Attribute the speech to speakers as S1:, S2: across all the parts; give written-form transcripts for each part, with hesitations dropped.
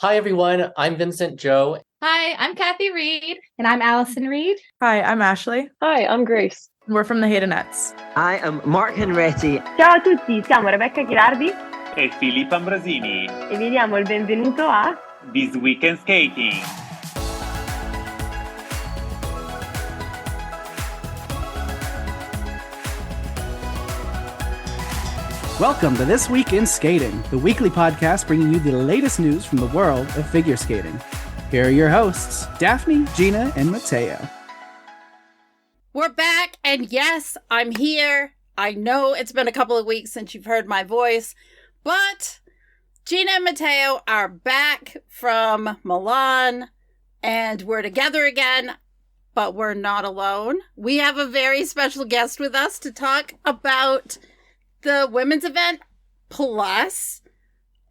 S1: Hi, everyone. I'm Vincent Zhou.
S2: Hi, I'm Kathy Reed.
S3: And I'm Allison Reed.
S4: Hi, I'm Ashley.
S5: Hi, I'm Grace.
S4: We're from the Haydenettes.
S6: I am Mark Henretti.
S7: Ciao a tutti, siamo Rebecca Ghirardi
S8: e Filippo Ambrosini
S7: e vi diamo il benvenuto a
S8: This Week in Skating.
S9: Welcome to This Week in Skating, the weekly podcast bringing you the latest news from the world of figure skating. Here are your hosts, Daphne, Gina, and Matteo.
S2: We're back, and yes, I'm here. I know it's been a couple of weeks since you've heard my voice, but Gina and Matteo are back from Milan, and we're together again, but we're not alone. We have a very special guest with us to talk about the women's event, plus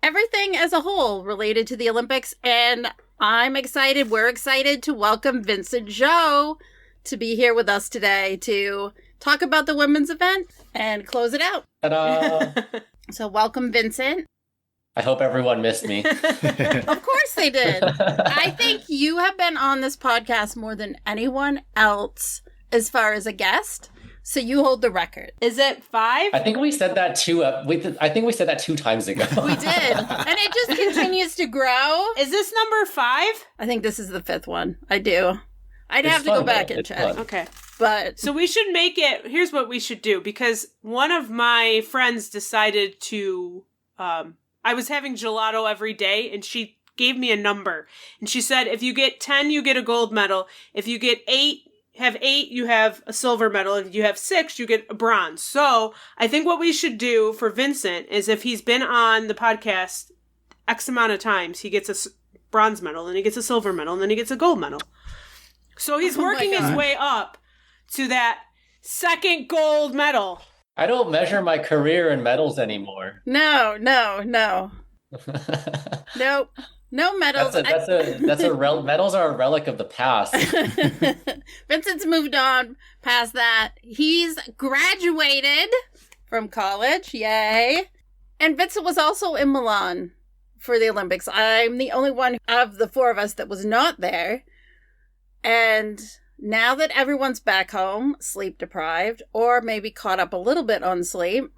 S2: everything as a whole related to the Olympics. And I'm excited, we're excited to welcome Vincent Zhou to be here with us today to talk about the women's event and close it out.
S1: Ta-da!
S2: So welcome, Vincent.
S1: I hope everyone missed me.
S2: Of course they did. I think you have been on this podcast more than anyone else as far as a guest. So you hold the record.
S3: Is it 5?
S1: I think we said that two times ago.
S2: We did. And it just continues to grow.
S3: Is this number 5?
S2: I think this is the 5th one. I do. I'd have to go back and check.
S1: Fun.
S3: Okay.
S2: But
S4: So we should make it, here's what we should do, because one of my friends decided to, I was having gelato every day, and she gave me a number. And she said, if you get 10, you get a gold medal. If you get 8, you have a silver medal. If you have 6, you get a bronze. So I think what we should do for Vincent is if he's been on the podcast X amount of times, he gets a bronze medal, and he gets a silver medal, and then he gets a gold medal. So he's working his way up to that second gold medal.
S1: I don't measure my career in medals anymore.
S2: no. Nope. No medals.
S1: Medals are a relic of the past.
S2: Vincent's moved on past that. He's graduated from college. Yay. And Vincent was also in Milan for the Olympics. I'm the only one of the 4 of us that was not there. And now that everyone's back home, sleep deprived, or maybe caught up a little bit on sleep,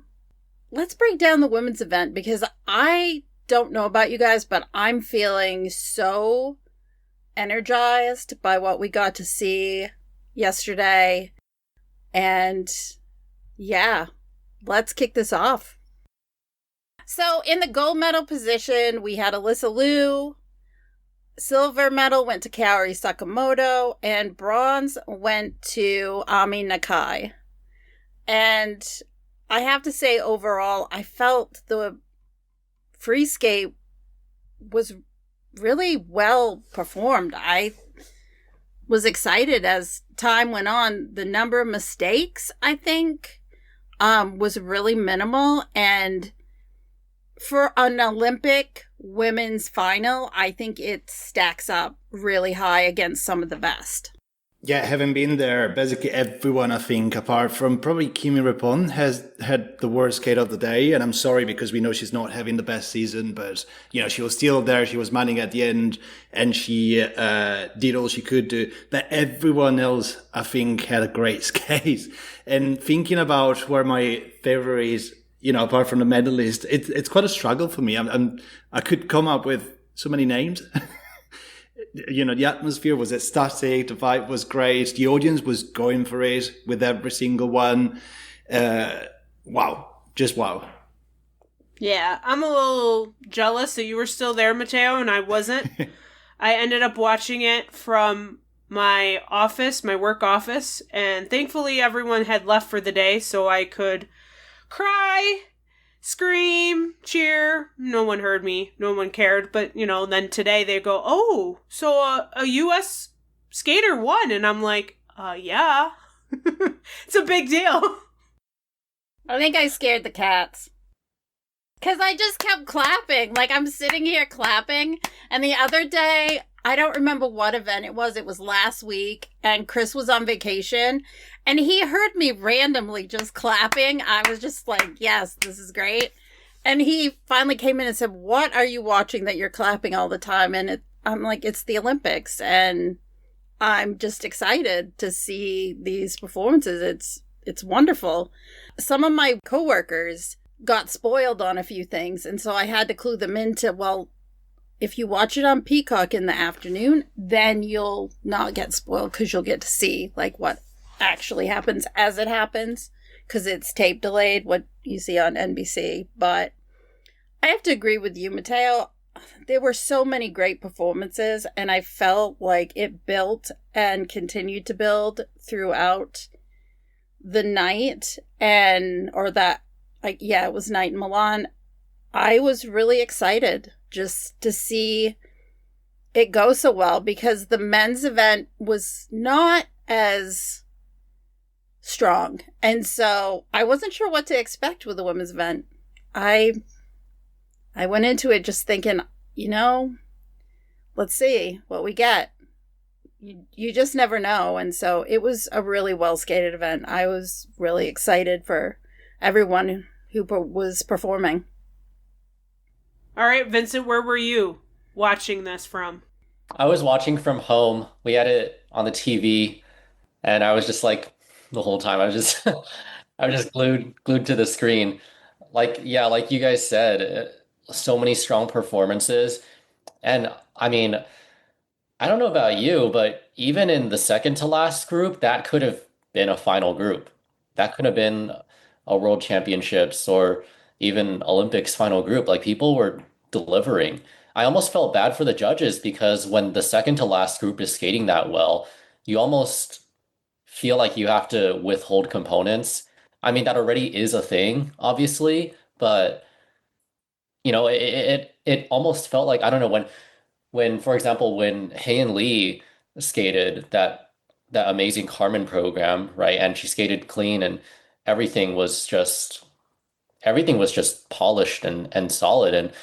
S2: let's break down the women's event, because I don't know about you guys, but I'm feeling so energized by what we got to see yesterday. And yeah, let's kick this off. So in the gold medal position, we had Alyssa Liu. Silver medal went to Kaori Sakamoto, and bronze went to Ami Nakai. And I have to say, overall, I felt the free skate was really well performed. I was excited as time went on. The number of mistakes, I think, was really minimal. And for an Olympic women's final, I think it stacks up really high against some of the best.
S10: Yeah, having been there, basically everyone, I think, apart from probably Kimi Repon, has had the worst skate of the day. And I'm sorry, because we know she's not having the best season, but, you know, she was still there. She was manning at the end, and she did all she could do. But everyone else, I think, had a great skate. And thinking about where my favorite is, you know, apart from the medalist, it's quite a struggle for me. I could come up with so many names. You know, the atmosphere was ecstatic. The vibe was great. The audience was going for it with every single one. Wow. Just wow.
S4: Yeah, I'm a little jealous that you were still there, Matteo, and I wasn't. I ended up watching it from my office, my work office, and thankfully everyone had left for the day, so I could cry, scream, cheer. No one heard me. No one cared. But, you know, then today they go, oh, so a U.S. skater won. And I'm like, yeah. It's a big deal.
S2: I think I scared the cats. Because I just kept clapping. Like, I'm sitting here clapping. And the other day, I don't remember what event it was. It was last week. And Chris was on vacation. And he heard me randomly just clapping. I was just like, yes, this is great. And he finally came in and said, "What are you watching that you're clapping all the time?" And I'm like, "It's the Olympics." And I'm just excited to see these performances. It's wonderful. Some of my coworkers got spoiled on a few things, and so I had to clue them into, well, if you watch it on Peacock in the afternoon, then you'll not get spoiled because you'll get to see like what actually happens as it happens, because it's tape delayed, what you see on NBC. But I have to agree with you, Matteo. There were so many great performances, and I felt like it built and continued to build throughout the night, it was night in Milan. I was really excited just to see it go so well, because the men's event was not as strong. And so I wasn't sure what to expect with the women's event. I went into it just thinking, let's see what we get. You just never know. And so it was a really well-skated event. I was really excited for everyone who was performing.
S4: All right, Vincent, where were you watching this from?
S1: I was watching from home. We had it on the TV, and I was just like the whole time. I was just I was just glued to the screen. Like you guys said, so many strong performances. And I mean, I don't know about you, but even in the second to last group, that could have been a final group. That could have been a World Championships or even Olympics final group. Like, people were delivering. I almost felt bad for the judges, because when the second to last group is skating that well, you almost feel like you have to withhold components. I mean, that already is a thing, obviously, but it almost felt like, I don't know, when for example, when Hay and Lee skated that amazing Carmen program, right? And she skated clean, and everything was just polished and solid,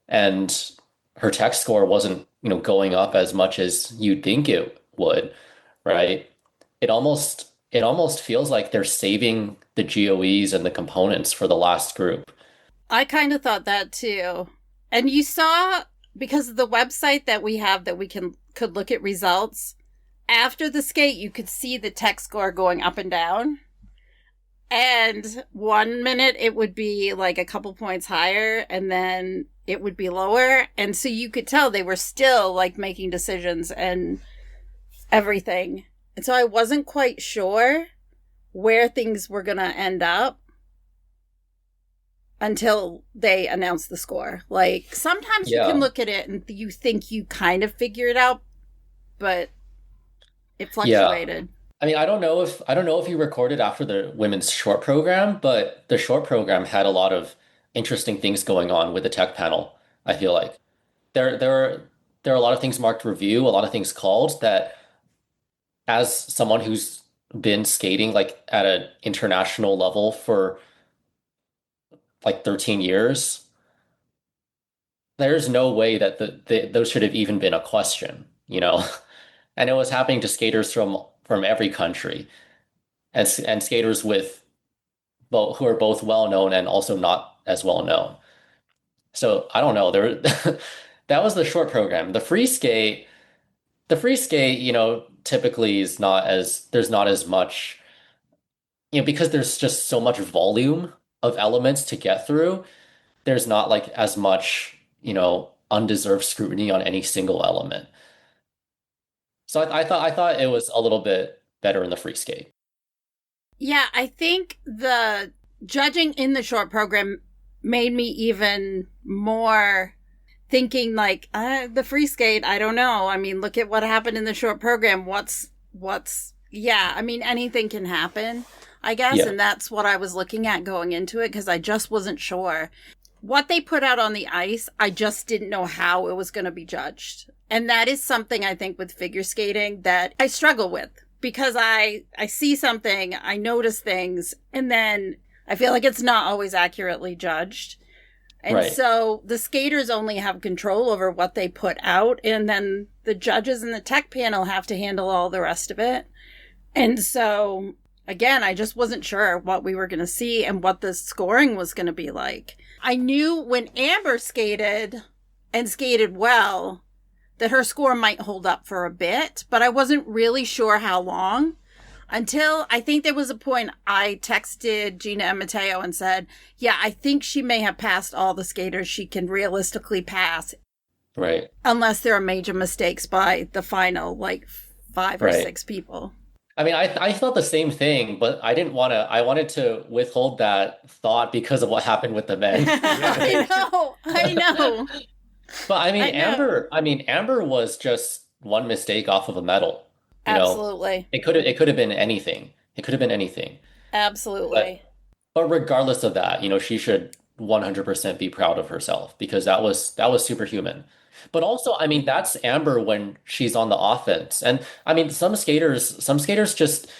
S1: and her tech score wasn't, going up as much as you'd think it would, right? It almost feels like they're saving the GOEs and the components for the last group.
S2: I kind of thought that too. And you saw, because of the website that we have that we could look at results, after the skate, you could see the tech score going up and down. And 1 minute it would be like a couple points higher, and then it would be lower. And so you could tell they were still like making decisions and everything. And so I wasn't quite sure where things were going to end up until they announced the score. Like, sometimes you can look at it and you think you kind of figure it out, but it fluctuated.
S1: I mean, I don't know if you recorded after the women's short program, but the short program had a lot of interesting things going on with the tech panel. I feel like there are a lot of things marked review, a lot of things called, that, as someone who's been skating like at an international level for like 13 years, there's no way that those should have even been a question, And it was happening to skaters from every country, and skaters with who are both well known and also not as well known. So I don't know. That was the short program. The free skate, typically there's not as much, because there's just so much volume of elements to get through. There's not like as much, undeserved scrutiny on any single element. So I thought it was a little bit better in the free skate.
S2: Yeah, I think the judging in the short program made me even more thinking like, the free skate, I don't know. I mean, look at what happened in the short program. Anything can happen, I guess. Yeah. And that's what I was looking at going into it, because I just wasn't sure. What they put out on the ice, I just didn't know how it was going to be judged. And that is something I think with figure skating that I struggle with, because I see something, I notice things, and then I feel like it's not always accurately judged. And right. So the skaters only have control over what they put out, and then the judges and the tech panel have to handle all the rest of it. And so, again, I just wasn't sure what we were going to see and what the scoring was going to be like. I knew when Amber skated and skated well that her score might hold up for a bit, but I wasn't really sure how long until I think there was a point I texted Gina and Matteo and said, yeah, I think she may have passed all the skaters she can realistically pass.
S1: Right.
S2: Unless there are major mistakes by the final, like 5 or 6 people.
S1: I mean, I thought the same thing, but I didn't want to. I wanted to withhold that thought because of what happened with the men.
S2: I know.
S1: But I mean, Amber was just one mistake off of a medal.
S2: Absolutely.
S1: It could have been anything. It could have been anything.
S2: Absolutely.
S1: But regardless of that, she should 100% be proud of herself because that was superhuman. But also, I mean, that's Amber when she's on the offense. And I mean, some skaters just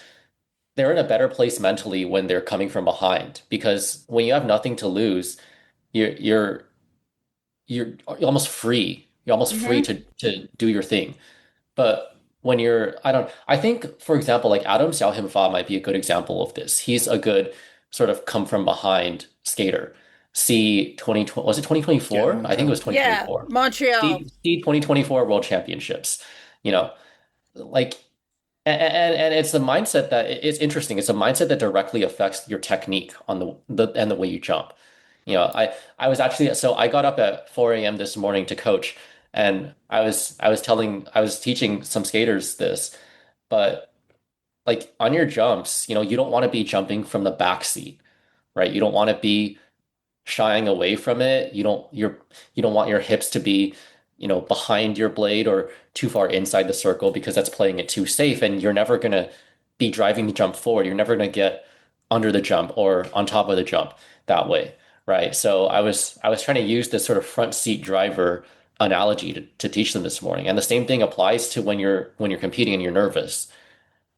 S1: they're in a better place mentally when they're coming from behind because when you have nothing to lose, you're almost free. You're almost free to do your thing. But when I think, for example, like Adam Xiaohimfa might be a good example of this. He's a good sort of come from behind skater. See 2020, was it 2024?
S10: Yeah,
S1: I think it was 2024.
S2: Yeah, Montreal.
S1: See 2024 World Championships. Like, and it's the mindset that it's interesting. It's a mindset that directly affects your technique on the way you jump. I was actually, so I got up at 4 a.m. this morning to coach, and I was teaching some skaters this, but like on your jumps, you don't want to be jumping from the back seat, right? You don't want to be shying away from it. You don't want your hips to be, behind your blade or too far inside the circle because that's playing it too safe. And you're never going to be driving the jump forward. You're never going to get under the jump or on top of the jump that way. Right. So I was trying to use this sort of front seat driver analogy to teach them this morning. And the same thing applies to when you're competing and you're nervous.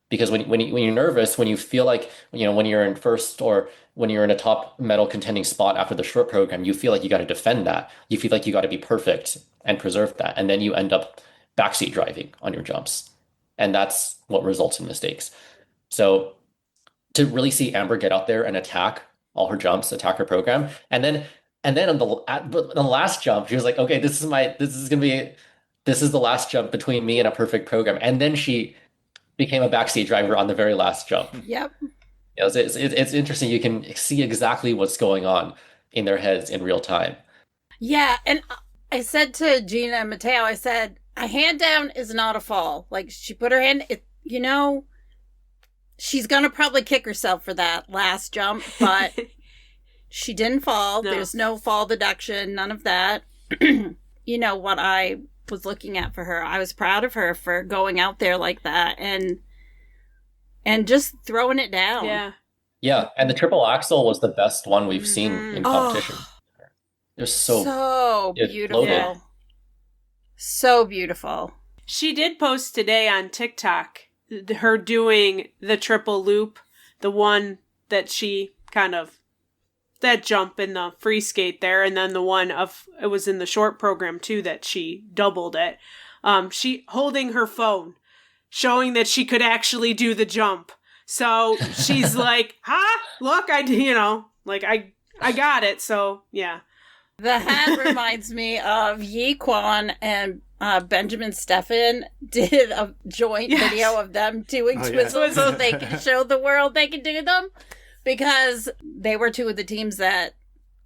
S1: Because when you're nervous, when you feel like, when you're in first or when you're in a top medal contending spot after the short program, you feel like you got to defend that. You feel like you got to be perfect and preserve that. And then you end up backseat driving on your jumps. And that's what results in mistakes. So to really see Amber get out there and attack all her jumps, attack her program. And then on the last jump, she was like, okay, this is the last jump between me and a perfect program. And then she became a backseat driver on the very last jump.
S2: Yep.
S1: It's interesting. You can see exactly what's going on in their heads in real time.
S2: Yeah. And I said to Gina and Matteo, I said, a hand down is not a fall. Like she put her hand, she's going to probably kick herself for that last jump, but she didn't fall. No. There's no fall deduction, none of that. What I was looking at for her. I was proud of her for going out there like that and just throwing it down.
S4: Yeah.
S1: Yeah, and the triple axel was the best one we've seen in competition. It was so beautiful.
S2: Yeah. So beautiful.
S4: She did post today on TikTok her doing the triple loop, the one that she that jump in the free skate there, and then the one it was in the short program too that she doubled it. She holding her phone, showing that she could actually do the jump. So she's like, look, I got it. So yeah.
S2: The hat reminds me of Yi Kwan and Benjamin Steffen did a joint video of them doing twizzles so they can show the world they can do them. Because they were two of the teams that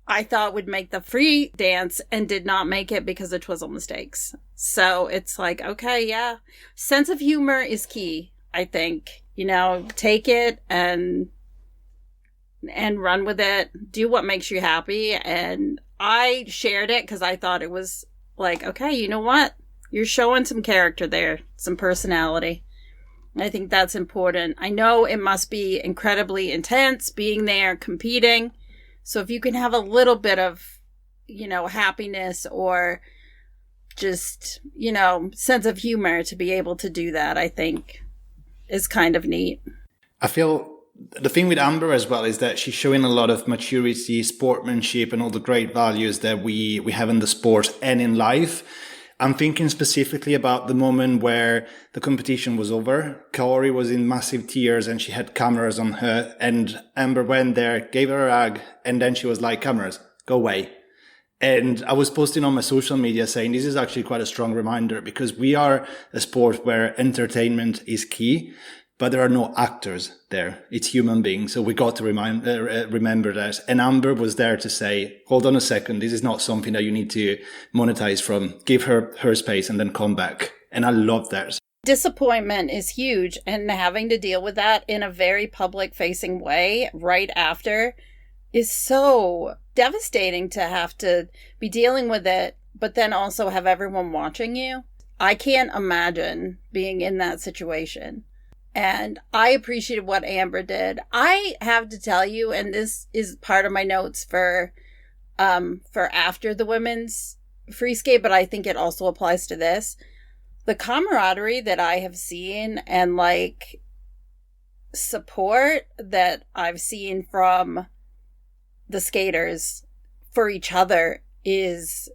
S2: I thought would make the free dance and did not make it because of twizzle mistakes. So it's like, okay, yeah. Sense of humor is key, I think. Take it and run with it. Do what makes you happy. And I shared it because I thought it was like, okay, you know what? You're showing some character there, some personality. I think that's important. I know it must be incredibly intense being there, competing. So if you can have a little bit of, happiness or just, sense of humor to be able to do that, I think is kind of neat.
S10: I feel the thing with Amber as well is that she's showing a lot of maturity, sportsmanship, and all the great values that we have in the sport and in life. I'm thinking specifically about the moment where the competition was over. Kaori was in massive tears and she had cameras on her, and Amber went there, gave her a hug, and then she was like, cameras. go away. And I was posting on my social media saying this is actually quite a strong reminder, because we are a sport where entertainment is key, but there are no actors there. It's human beings. So we got to remember that. And Amber was there to say, hold on a second, this is not something that you need to monetize from. Give her space and then come back. And I love that.
S2: Disappointment is huge, and having to deal with that in a very public facing way right after is so devastating, to have to be dealing with it, but then also have everyone watching you. I can't imagine being in that situation. And I appreciated what Amber did. I have to tell you, and this is part of my notes for after the women's free skate, but I think it also applies to this. The camaraderie that I have seen and like support that I've seen from the skaters for each other is,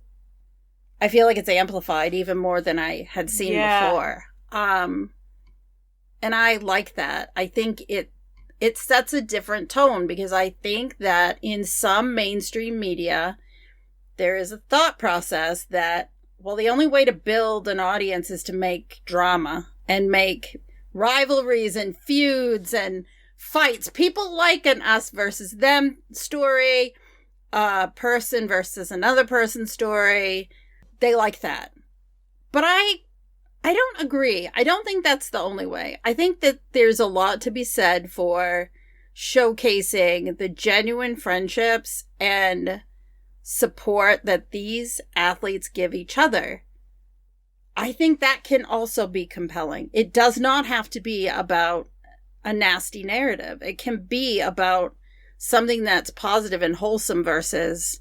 S2: I feel like it's amplified even more than I had seen before. And I like that. I think it sets a different tone, because I think that in some mainstream media, there is a thought process that, well, the only way to build an audience is to make drama and make rivalries and feuds and fights. People like an us versus them story, a person versus another person story. They like that. But I don't agree. I don't think that's the only way. I think that there's a lot to be said for showcasing the genuine friendships and support that these athletes give each other. I think that can also be compelling. It does not have to be about a nasty narrative. It can be about something that's positive and wholesome versus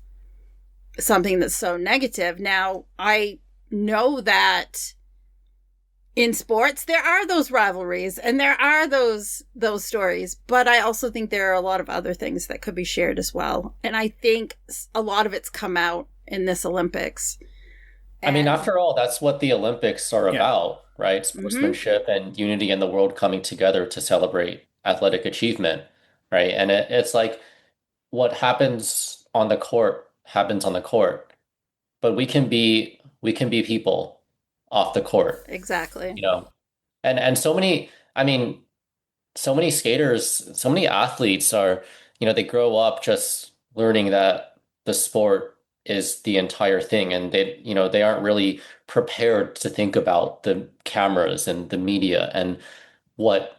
S2: something that's so negative. Now, I know that in sports, there are those rivalries and there are those stories, but I also think there are a lot of other things that could be shared as well. And I think a lot of it's come out in this Olympics.
S1: I mean, after all, that's what the Olympics are about, right? Sportsmanship and unity in the world coming together to celebrate athletic achievement, right? And it's like what happens on the court happens on the court, but we can be people off the court.
S2: Exactly.
S1: You know, and so many, I mean, so many skaters, so many athletes are, they grow up just learning that the sport is the entire thing, and they aren't really prepared to think about the cameras and the media and what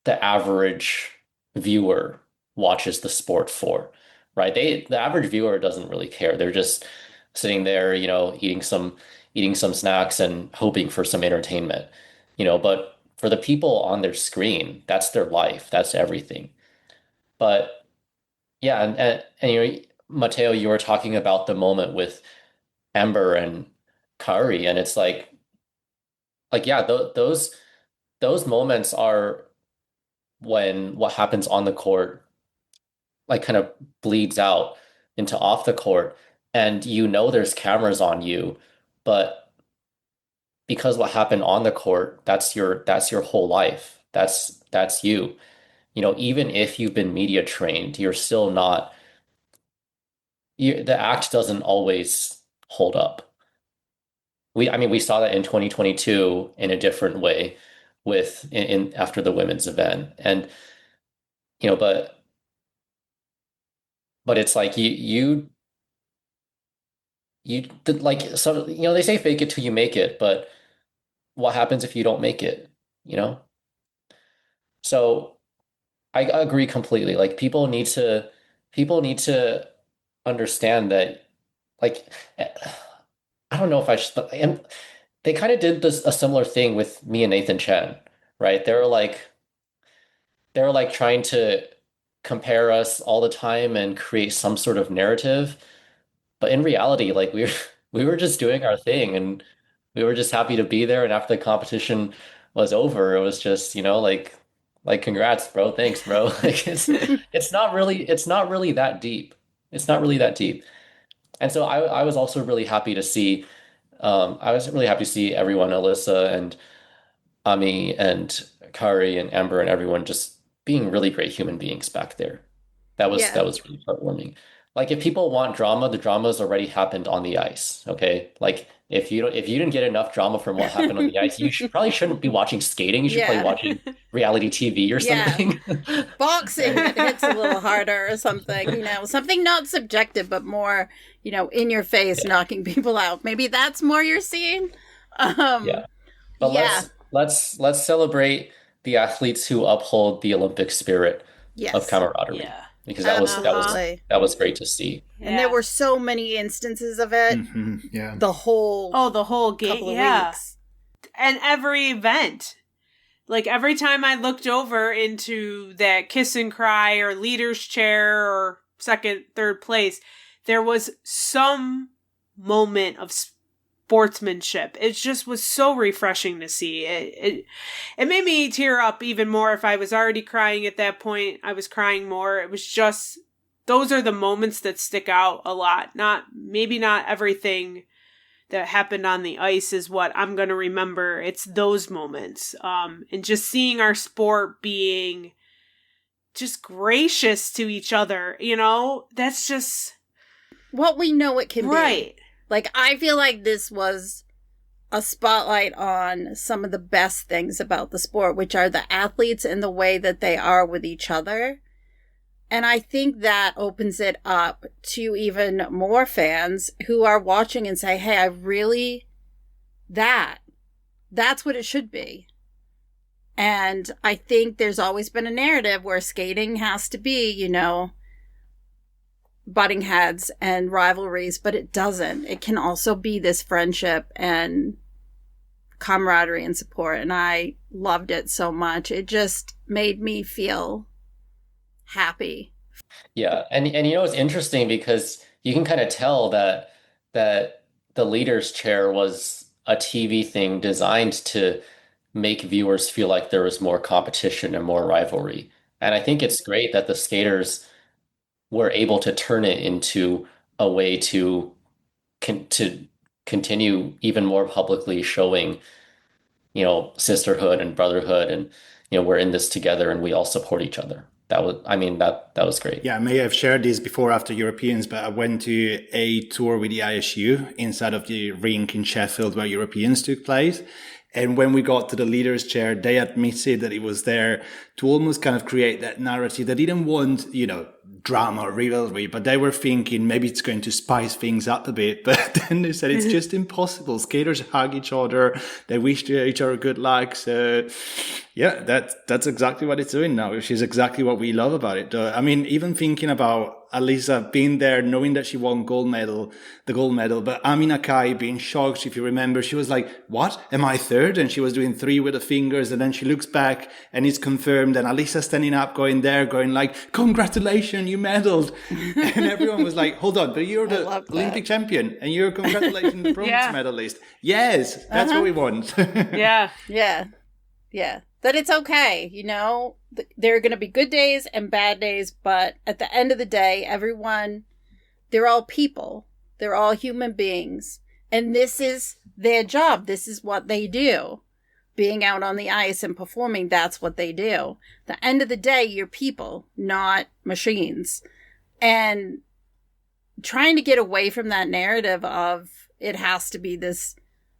S1: the average viewer watches the sport for, right? The average viewer doesn't really care. They're just sitting there, eating some snacks and hoping for some entertainment, but for the people on their screen, that's their life, that's everything. But yeah, and Matteo, you were talking about the moment with Amber and Kari, and it's like yeah, those moments are when what happens on the court like kind of bleeds out into off the court, and there's cameras on you, but because what happened on the court, that's your whole life. That's you. Even if you've been media trained, you're still not the act doesn't always hold up. We saw that in 2022 in a different way with in after the women's event. And but it's like like, so they say fake it till you make it, but what happens if you don't make it, So I agree completely. Like people need to understand that, like, I don't know if I should, and they kind of did a similar thing with me and Nathan Chen, right? They were like trying to compare us all the time and create some sort of narrative. But in reality, like we were just doing our thing, and we were just happy to be there. And after the competition was over, it was just, like congrats, bro. Thanks, bro. Like it's not really that deep. It's not really that deep. And so I was also really happy to see everyone, Alyssa and Ami and Kari and Amber and everyone just being really great human beings back there. That was really heartwarming. like if people want drama, the drama's already happened on the ice. Okay. Like if you didn't get enough drama from what happened on the ice, probably shouldn't be watching skating. You should probably be
S2: Yeah.
S1: watching reality TV or
S2: Yeah.
S1: something.
S2: Boxing hits a little harder or something, you know, something not subjective, but more, you know, in your face, knocking people out. Maybe that's more you're seeing.
S1: Yeah. But
S2: yeah.
S1: let's celebrate the athletes who uphold the Olympic spirit
S2: Yes.
S1: of camaraderie.
S4: Yeah.
S1: Because
S2: Absolutely.
S1: that was great to see.
S2: And there were so many instances of it.
S10: Yeah.
S2: The whole
S4: the whole game.
S2: couple of
S4: Yeah.
S2: weeks.
S4: And every event. Like every time I looked over into that kiss and cry or leader's chair or second, third place, there was some moment of sportsmanship. It just was so refreshing to see. It made me tear up even more. If I was already crying at that point, I was crying more. It was just, those are the moments that stick out a lot. Maybe not everything that happened on the ice is what I'm going to remember. It's those moments. And just seeing our sport being just gracious to each other, you know, that's just
S2: what we know it can
S4: right.
S2: be. Like, I feel like this was a spotlight on some of the best things about the sport, which are the athletes and the way that they are with each other. And I think that opens it up to even more fans who are watching and say, hey, that's what it should be. And I think there's always been a narrative where skating has to be, you know, butting heads and rivalries, but it doesn't. It can also be this friendship and camaraderie and support. And I loved it so much. It just made me feel happy.
S1: Yeah, and you know it's interesting because you can kind of tell that the leader's chair was a TV thing designed to make viewers feel like there was more competition and more rivalry. And I think it's great that the skaters were able to turn it into a way to continue even more publicly showing, you know, sisterhood and brotherhood, and you know we're in this together and we all support each other. That was great.
S10: Yeah, I may have shared this before after Europeans, but I went to a tour with the ISU inside of the rink in Sheffield where Europeans took place. And when we got to the leader's chair, they admitted that it was there to almost kind of create that narrative. They didn't want, you know, drama or rivalry, but they were thinking maybe it's going to spice things up a bit. But then they said it's just impossible. Skaters hug each other. They wish each other good luck. So yeah, that's exactly what it's doing now, which is exactly what we love about it. I mean, even thinking about Alyssa being there, knowing that she won the gold medal, but Ami Nakai being shocked. If you remember, she was like, what? Am I third? And she was doing 3 with the fingers. And then she looks back and it's confirmed. And Alyssa standing up, going like, congratulations, you medaled. And everyone was like, hold on, but you're the Olympic champion and you're congratulating the bronze medalist. Yes, that's what we want.
S4: Yeah.
S2: That it's okay, you know, there are going to be good days and bad days, but at the end of the day, they're all people. They're all human beings. And this is their job. This is what they do. Being out on the ice and performing, that's what they do. At the end of the day, you're people, not machines. And trying to get away from that narrative of it has to be this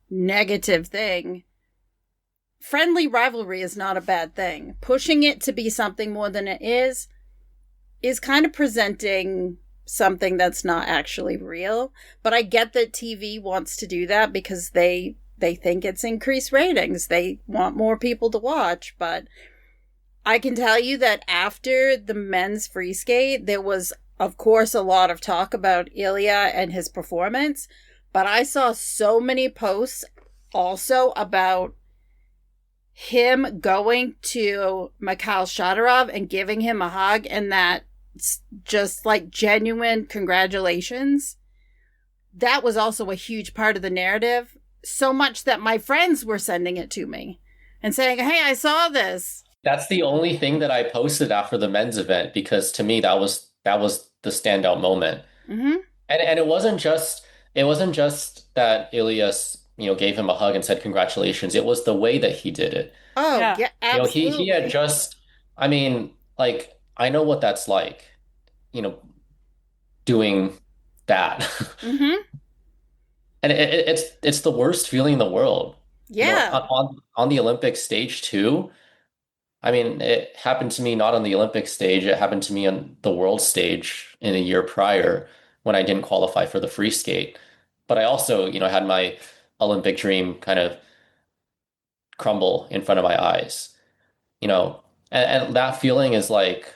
S2: negative thing. Friendly rivalry is not a bad thing. Pushing it to be something more than it is kind of presenting something that's not actually real. But I get that TV wants to do that because they think it's increased ratings. They want more people to watch. But I can tell you that after the men's free skate, there was, of course, a lot of talk about Ilia and his performance. But I saw so many posts also about him going to Mikhail Shadorov and giving him a hug, and that just like genuine congratulations. That was also a huge part of the narrative, so much that my friends were sending it to me and saying, hey, I saw this.
S1: That's the only thing that I posted after the men's event, because to me that was the standout moment.
S2: Mm-hmm.
S1: And it wasn't just that Ilias, you know, gave him a hug and said congratulations. It was the way that he did it.
S2: Oh, yeah, absolutely.
S1: You know, he had just, I mean, like, I know what that's like. You know, doing that.
S2: Mm-hmm.
S1: And it's the worst feeling in the world.
S2: Yeah.
S1: On the Olympic stage too. I mean, it happened to me not on the Olympic stage, it happened to me on the world stage in a year prior when I didn't qualify for the free skate. But I also, had my Olympic dream kind of crumble in front of my eyes, you know. And that feeling is like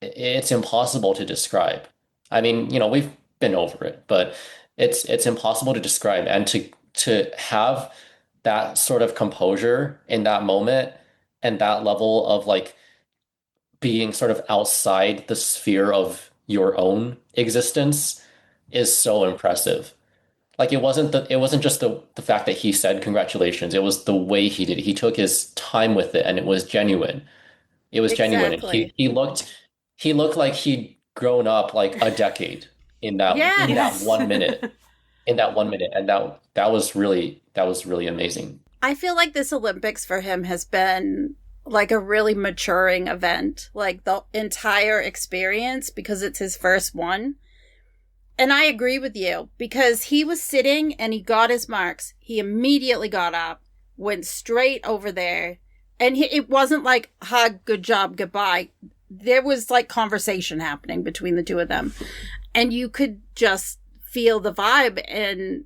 S1: it's impossible to describe. I mean, we've been over it, but it's impossible to describe and to have that sort of composure in that moment and that level of like being sort of outside the sphere of your own existence is so impressive. Like it wasn't just the fact that he said congratulations, it was the way he did it. He took his time with it and it was genuine. It was genuine. And
S2: Exactly.
S1: he looked like he'd grown up like a decade in that
S2: Yes.
S1: 1 minute. In that 1 minute. And that was really amazing.
S2: I feel like this Olympics for him has been like a really maturing event, like the entire experience, because it's his first one. And I agree with you, because he was sitting and he got his marks. He immediately got up, went straight over there. And it wasn't like, hug, good job, goodbye. There was like conversation happening between the two of them. And you could just feel the vibe. And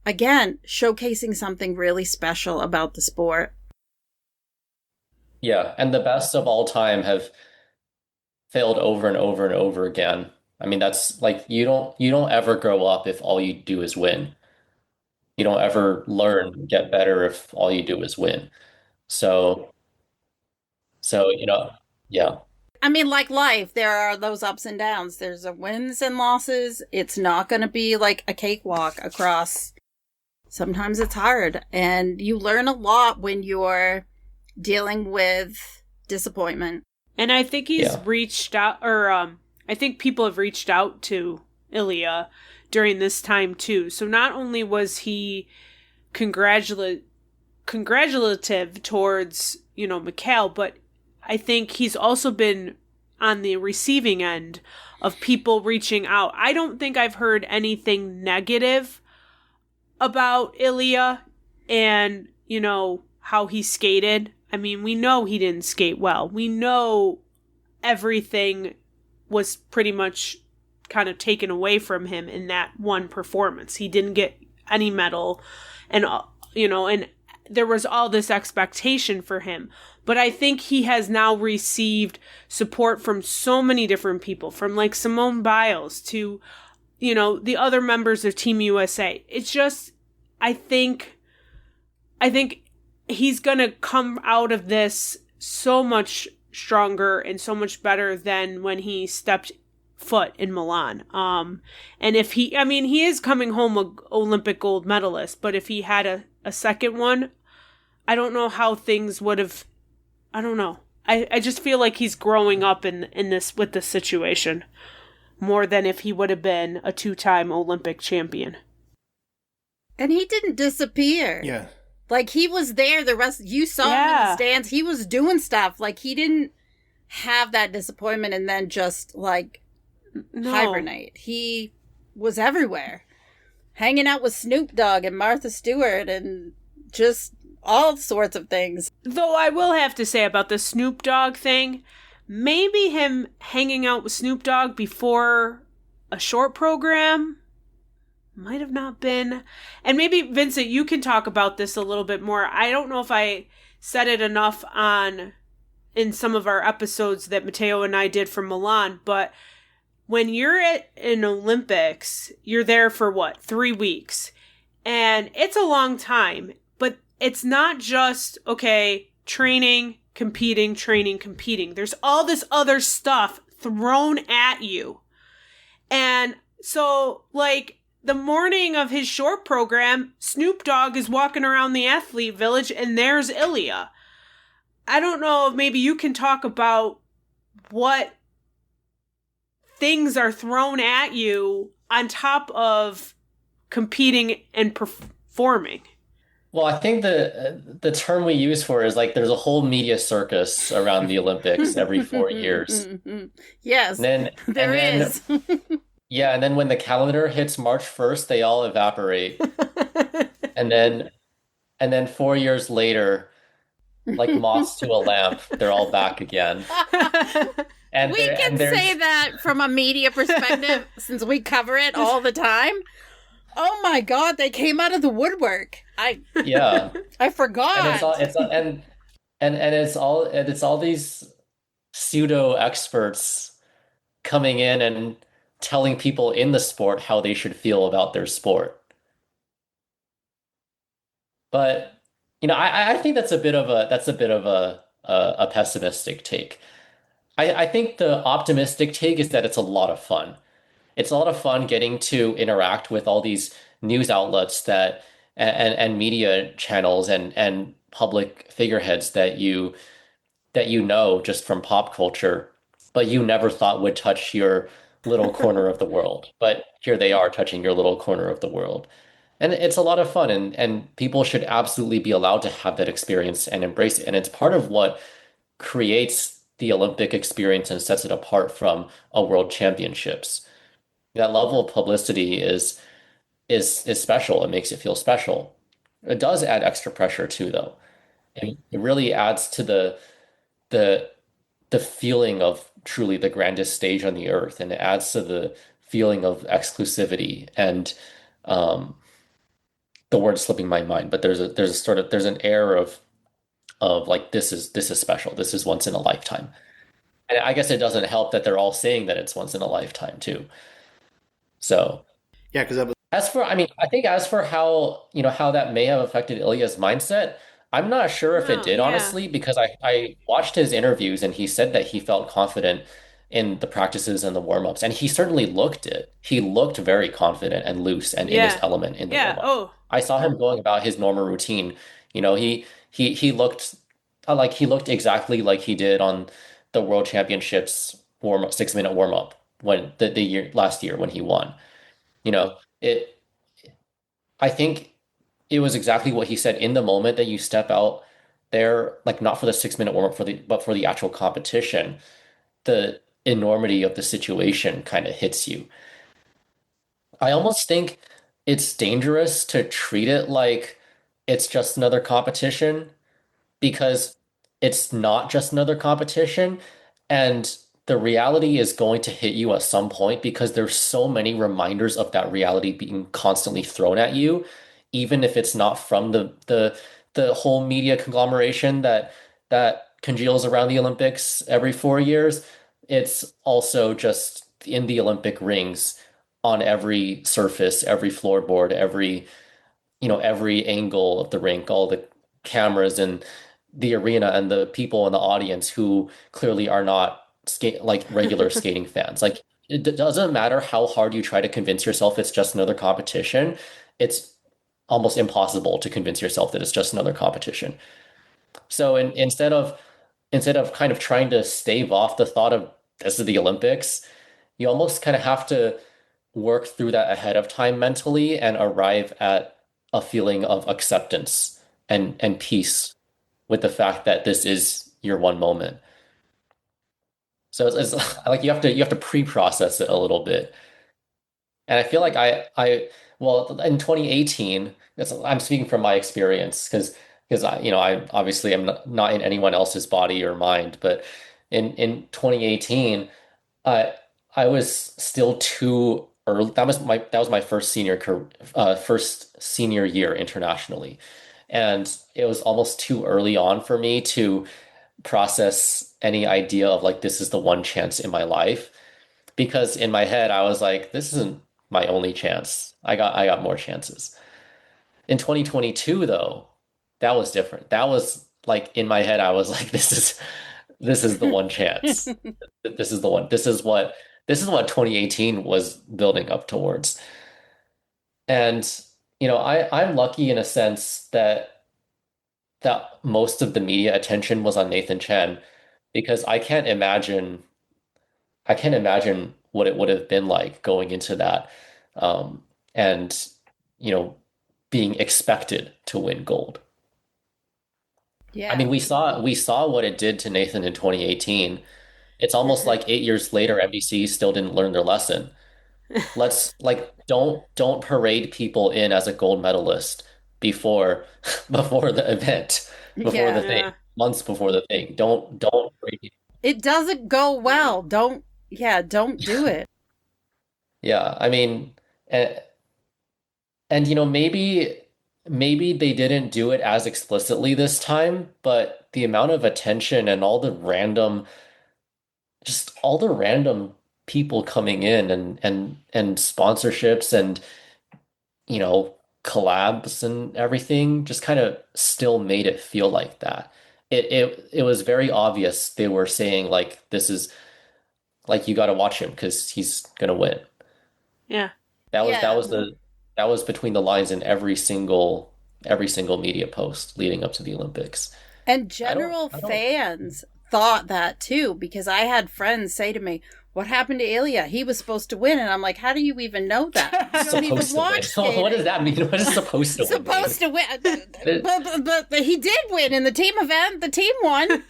S2: again, showcasing something really special about the sport.
S1: Yeah, and the best of all time have failed over and over and over again. I mean, that's like you don't ever grow up if all you do is win. You don't ever learn, get better if all you do is win. So so, yeah.
S2: I mean, like life, there are those ups and downs. There's a wins and losses. It's not going to be like a cakewalk across. Sometimes it's hard. And you learn a lot when you're dealing with disappointment.
S4: And I think he's reached out, or I think people have reached out to Ilia during this time too. So not only was he congratulative towards, Mikhail, but I think he's also been on the receiving end of people reaching out. I don't think I've heard anything negative about Ilia and, how he skated. I mean, we know he didn't skate well. We know everything was pretty much kind of taken away from him in that one performance. He didn't get any medal and, and there was all this expectation for him. But I think he has now received support from so many different people, from like Simone Biles to, the other members of Team USA. It's just, I think he's going to come out of this so much stronger and so much better than when he stepped foot in Milan. And if he is coming home a Olympic gold medalist, but if he had a second one, I don't know how things would have, I don't know. I just feel like he's growing up in this, with this situation more than if he would have been a 2-time Olympic champion.
S2: And he didn't disappear.
S10: Yeah.
S2: Like, he was there you saw him in the stands. He was doing stuff. Like, he didn't have that disappointment and then just, like, hibernate. He was everywhere. Hanging out with Snoop Dogg and Martha Stewart and just all sorts of things.
S4: Though I will have to say about the Snoop Dogg thing, maybe him hanging out with Snoop Dogg before a short program might have not been. And maybe, Vincent, you can talk about this a little bit more. I don't know if I said it enough in some of our episodes that Matteo and I did from Milan, but when you're at an Olympics, you're there for 3 weeks? And it's a long time, but it's not just, okay, training, competing. There's all this other stuff thrown at you. And so, like, the morning of his short program, Snoop Dogg is walking around the athlete village and there's Ilia. I don't know if maybe you can talk about what things are thrown at you on top of competing and performing.
S1: Well, I think the term we use for it is like there's a whole media circus around the Olympics every 4 years. And
S2: Yes,
S1: then and
S2: there
S1: then
S2: is.
S1: yeah, and then when the calendar hits March 1st, they all evaporate. And then 4 years later, like moths to a lamp, they're all back again. And
S2: We
S1: there
S2: can
S1: and
S2: say
S1: there's
S2: that from a media perspective since we cover it all the time. Oh my God, they came out of the woodwork. I
S1: yeah.
S2: I
S1: And
S2: forgot.
S1: it's all these pseudo experts coming in and telling people in the sport how they should feel about their sport. But I think that's a bit of a pessimistic take. I think the optimistic take is that it's a lot of fun. It's a lot of fun getting to interact with all these news outlets and media channels and public figureheads that you know just from pop culture, but you never thought would touch your little corner of the world. But here they are touching your little corner of the world. And it's a lot of fun, and people should absolutely be allowed to have that experience and embrace it. And it's part of what creates the Olympic experience and sets it apart from a world championships. That level of publicity is special. It makes it feel special. It does add extra pressure too, though. It really adds to the the feeling of truly the grandest stage on the earth, and it adds to the feeling of exclusivity and um, the word slipping my mind, but there's a sort of there's an air of like this is special. This is once in a lifetime. And I guess it doesn't help that they're all saying that it's once in a lifetime too. So
S10: Yeah, because I was
S1: I mean, I think as for how, how that may have affected Ilya's mindset, I'm not sure if it
S4: No,
S1: did,
S4: yeah.
S1: honestly, because I watched his interviews and he said that he felt confident in the practices and the warm-ups, and he certainly looked it. He looked very confident and loose and in his
S4: Yeah.
S1: element in the
S4: Yeah.
S1: warm-ups.
S4: Oh,
S1: I saw him going about his normal routine. He looked like he looked exactly like he did on the World Championships warm-up 6 minute warm-up when the year last year when he won. It I think it was exactly what he said in the moment that you step out there, like not for the 6 minute warm up but for the actual competition, the enormity of the situation kind of hits you. I almost think it's dangerous to treat it like it's just another competition because it's not just another competition, and the reality is going to hit you at some point because there's so many reminders of that reality being constantly thrown at you, even if it's not from the whole media conglomeration that congeals around the Olympics every 4 years. It's also just in the Olympic rings on every surface, every floorboard, every angle of the rink, all the cameras and the arena and the people in the audience who clearly are not like regular skating fans. Like it doesn't matter how hard you try to convince yourself it's just another competition. It's almost impossible to convince yourself that it's just another competition. So instead of kind of trying to stave off the thought of this is the Olympics, you almost kind of have to work through that ahead of time mentally and arrive at a feeling of acceptance and peace with the fact that this is your one moment. So it's like you have to pre-process it a little bit. And I feel like well, in 2018, I'm speaking from my experience because I obviously am not in anyone else's body or mind, but in 2018, I I was still too early. That was my first senior year internationally, and it was almost too early on for me to process any idea of like this is the one chance in my life because in my head I was like this isn't my only chance. I got more chances. In 2022 though, that was different. That was like in my head I was like this is the one chance. This is the one. This is what 2018 was building up towards. And I'm lucky in a sense that most of the media attention was on Nathan Chen because I can't imagine what it would have been like going into that. And, you know, being expected to win gold.
S2: Yeah.
S1: I mean, we saw what it did to Nathan in 2018. It's almost like 8 years later, NBC still didn't learn their lesson. Let's like don't parade people in as a gold medalist before before the event, before the
S2: Yeah.
S1: thing,
S4: Yeah.
S1: months before the thing. Don't parade.
S2: It doesn't go well. Don't do it.
S1: Yeah, I mean, and, and maybe they didn't do it as explicitly this time, but the amount of attention and all the random people coming in and sponsorships and collabs and everything just kind of still made it feel like that. It was very obvious they were saying like this is like you got to watch him because he's gonna win.
S4: Yeah.
S1: That was between the lines in every single media post leading up to the Olympics.
S2: And general
S1: I don't
S2: fans thought that too, because I had friends say to me, "What happened to Ilia? He was supposed to win." And I'm like, "How do you even know that? You don't even
S1: supposed to win.
S2: watch skating."
S1: What does that mean? What is supposed to win mean?
S2: Supposed to win. But he did win in the team event. The team won.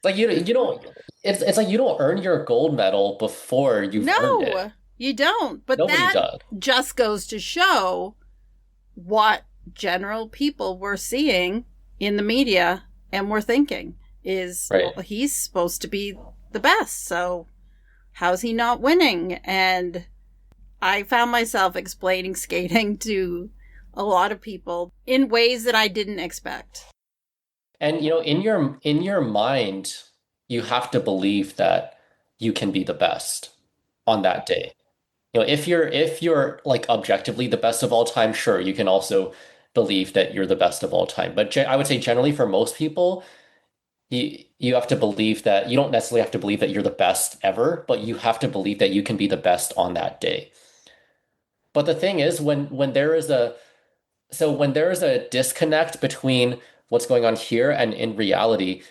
S1: Like you don't. It's like you don't earn your gold medal before you've earned it.
S2: No, you don't. But
S1: Nobody
S2: that
S1: does.
S2: just goes to show what general people were seeing in the media and were thinking is,
S1: Right.
S2: well, he's supposed to be the best, so how's he not winning? And I found myself explaining skating to a lot of people in ways that I didn't expect.
S1: And in your mind, you have to believe that you can be the best on that day. If you're like objectively the best of all time, sure, you can also believe that you're the best of all time. But I would say generally for most people, you have to believe that you don't necessarily have to believe that you're the best ever, but you have to believe that you can be the best on that day. But the thing is, when there is a disconnect between what's going on here and in reality,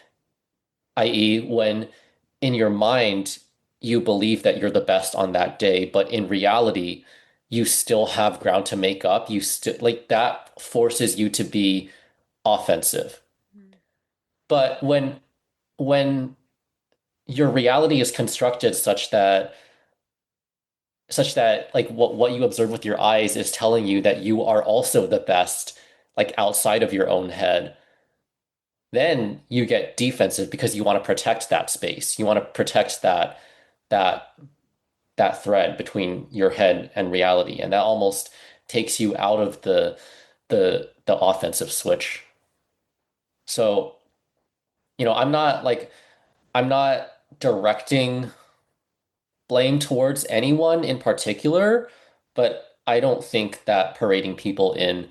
S1: i.e., when in your mind you believe that you're the best on that day, but in reality you still have ground to make up. You still like that forces you to be offensive. But when your reality is constructed such that like what you observe with your eyes is telling you that you are also the best, like outside of your own head, then you get defensive because you want to protect that space. You want to protect that thread between your head and reality, and that almost takes you out of the offensive switch. So, I'm not directing blame towards anyone in particular, but I don't think that parading people in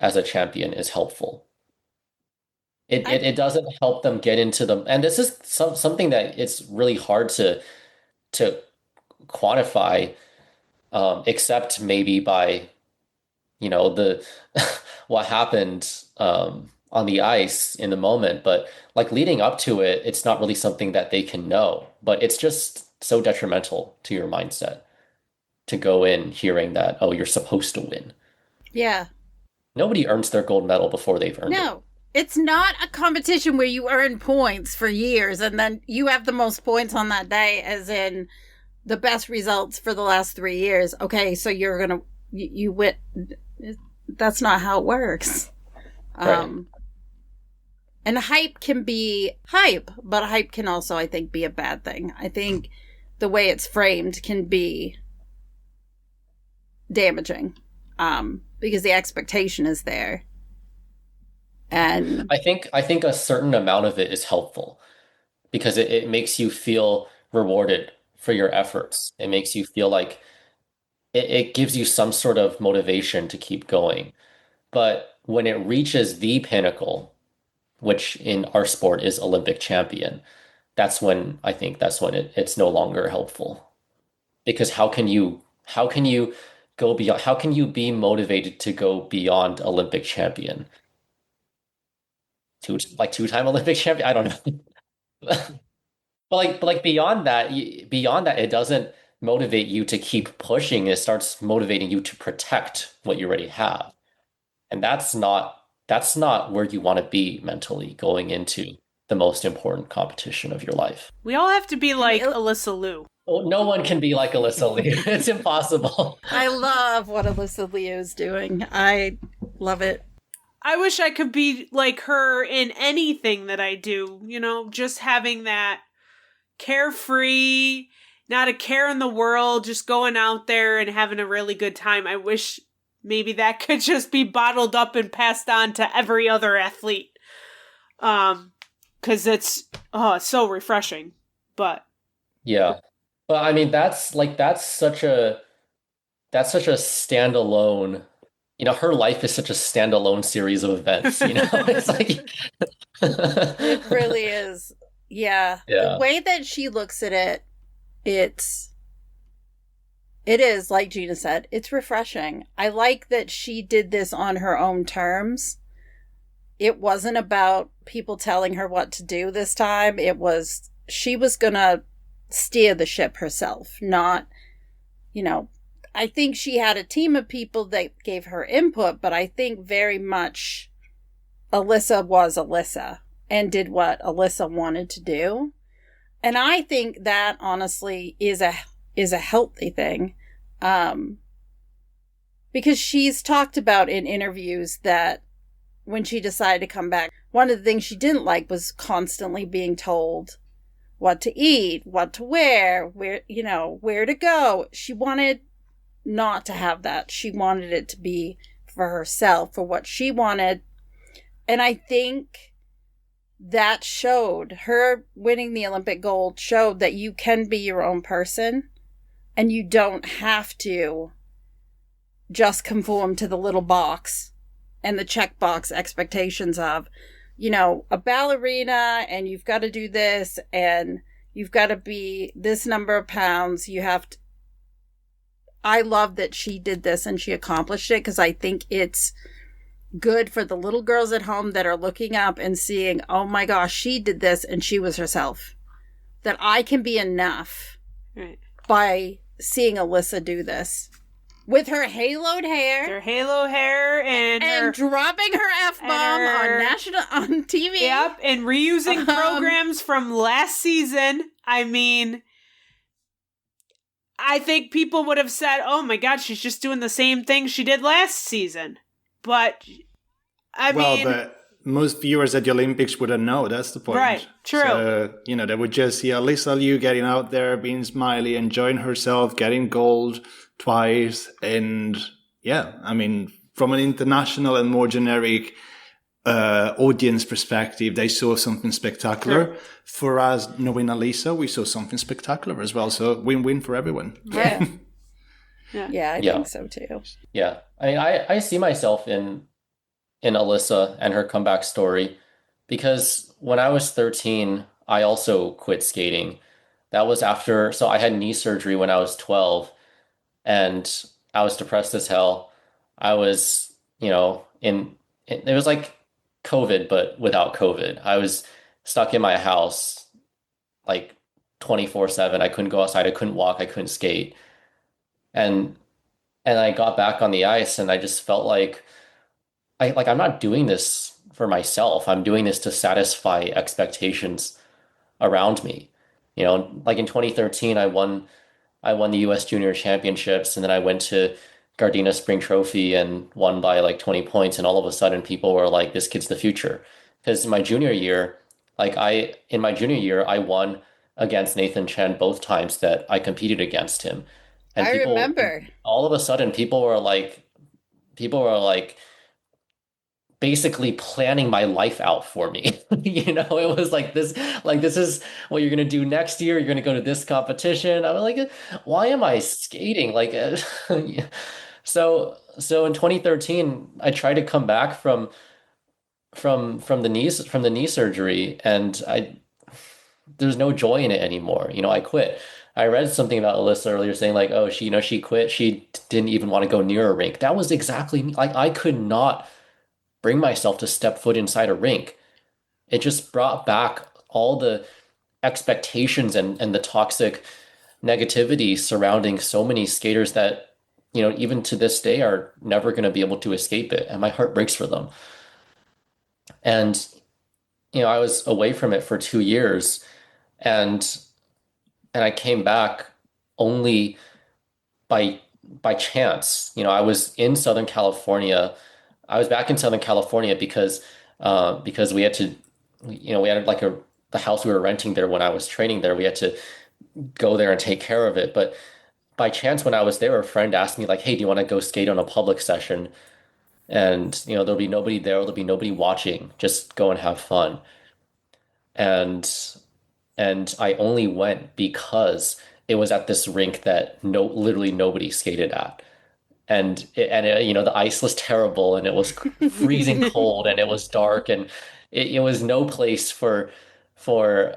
S1: as a champion is helpful. It doesn't help them get into them, and this is something that it's really hard to quantify, except maybe by the what happened on the ice in the moment. But like leading up to it, it's not really something that they can know. But it's just so detrimental to your mindset to go in hearing that, oh, you're supposed to win.
S2: Yeah.
S1: Nobody earns their gold medal before they've earned it.
S2: No. It's not a competition where you earn points for years and then you have the most points on that day, as in the best results for the last 3 years. Okay, so you're going to, you win. That's not how it works.
S1: Right.
S2: And hype can be hype, but hype can also, I think, be a bad thing. I think the way it's framed can be damaging, because the expectation is there. And
S1: I think a certain amount of it is helpful because it makes you feel rewarded for your efforts. It makes you feel like it gives you some sort of motivation to keep going. But when it reaches the pinnacle, which in our sport is Olympic champion, that's when it's no longer helpful. Because how can you go beyond, how can you be motivated to go beyond Olympic champion? Two-time Olympic champion? I don't know. But beyond that, it doesn't motivate you to keep pushing. It starts motivating you to protect what you already have. And that's not where you want to be mentally going into the most important competition of your life.
S4: We all have to be like Alyssa Liu.
S1: Oh, no one can be like Alyssa Liu. It's impossible.
S2: I love what Alyssa Liu is doing. I love it.
S4: I wish I could be like her in anything that I do, you know, just having that carefree, not a care in the world, just going out there and having a really good time. I wish maybe that could just be bottled up and passed on to every other athlete. Cause it's so refreshing. But
S1: Yeah. But I mean that's such a standalone, her life is such a standalone series of events, It's like
S2: It really is. Yeah.
S1: Yeah.
S2: The way that she looks at it, it is, like Gina said, it's refreshing. I like that she did this on her own terms. It wasn't about people telling her what to do this time. She was going to steer the ship herself, not, I think she had a team of people that gave her input, but I think very much Alyssa was Alyssa and did what Alyssa wanted to do. And I think that honestly is a healthy thing. Because she's talked about in interviews that when she decided to come back, one of the things she didn't like was constantly being told what to eat, what to wear, where to go. She wanted not to have that. She wanted it to be for herself, for what she wanted. And I think that showed, her winning the Olympic gold showed that you can be your own person and you don't have to just conform to the little box and the checkbox expectations of, a ballerina, and you've got to do this, and you've got to be this number of pounds. I love that she did this and she accomplished it, because I think it's good for the little girls at home that are looking up and seeing, oh my gosh, she did this and she was herself. That I can be enough by seeing Alyssa do this. With her haloed hair.
S4: Her halo hair and
S2: dropping her F-bomb on TV.
S4: Yep, and reusing programs from last season. I mean, I think people would have said, oh my God, she's just doing the same thing she did last season. But,
S10: but most viewers at the Olympics wouldn't know. That's the point.
S4: Right, true.
S10: So, they would just see Alyssa Liu getting out there, being smiley, enjoying herself, getting gold twice. And from an international and more generic audience perspective, they saw something spectacular. Sure. For us, knowing Alyssa, we saw something spectacular as well. So win-win for everyone.
S2: Yeah. I think so too.
S1: Yeah. I mean, I see myself in Alyssa and her comeback story, because when I was 13, I also quit skating. That was so I had knee surgery when I was 12, and I was depressed as hell. I was, it was like COVID, but without COVID. I was stuck in my house like 24/7. I couldn't go outside. I couldn't walk. I couldn't skate. And I got back on the ice, and I just felt like I'm not doing this for myself. I'm doing this to satisfy expectations around me. Like in 2013, I won the US Junior Championships, and then I went to Gardena Spring Trophy and won by like 20 points. And all of a sudden people were like, this kid's the future. Because in my junior year, I won against Nathan Chen both times that I competed against him. And
S2: I remember.
S1: All of a sudden people were like basically planning my life out for me. It was like this is what you're going to do next year. You're going to go to this competition. I was like, why am I skating? So in 2013, I tried to come back from the knee surgery, and there's no joy in it anymore. I quit. I read something about Alyssa earlier saying like, oh, she quit. She didn't even want to go near a rink. That was exactly me. Like, I could not bring myself to step foot inside a rink. It just brought back all the expectations and the toxic negativity surrounding so many skaters that even to this day are never going to be able to escape it. And my heart breaks for them. And, I was away from it for 2 years and I came back only by chance. I was in Southern California. I was back in Southern California because we had to, we had like the house we were renting there when I was training there. We had to go there and take care of it. But by chance, when I was there, a friend asked me like, "Hey, do you want to go skate on a public session?" And there'll be nobody there. There'll be nobody watching. Just go and have fun. And I only went because it was at this rink that literally nobody skated at. The ice was terrible and it was freezing cold and it was dark and it was no place for for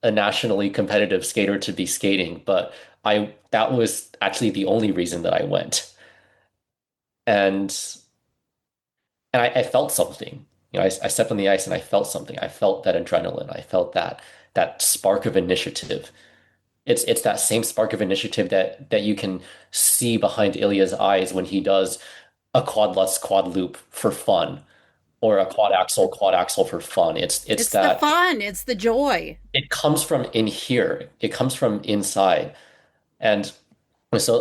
S1: a nationally competitive skater to be skating. But that was actually the only reason that I went. And I felt something. I stepped on the ice and I felt something. I felt that adrenaline. I felt that spark of initiative. It's that same spark of initiative that you can see behind Ilya's eyes when he does a quad lutz quad loop for fun or a quad axle for fun. It's
S2: the fun, it's the joy.
S1: It comes from in here. It comes from inside. And so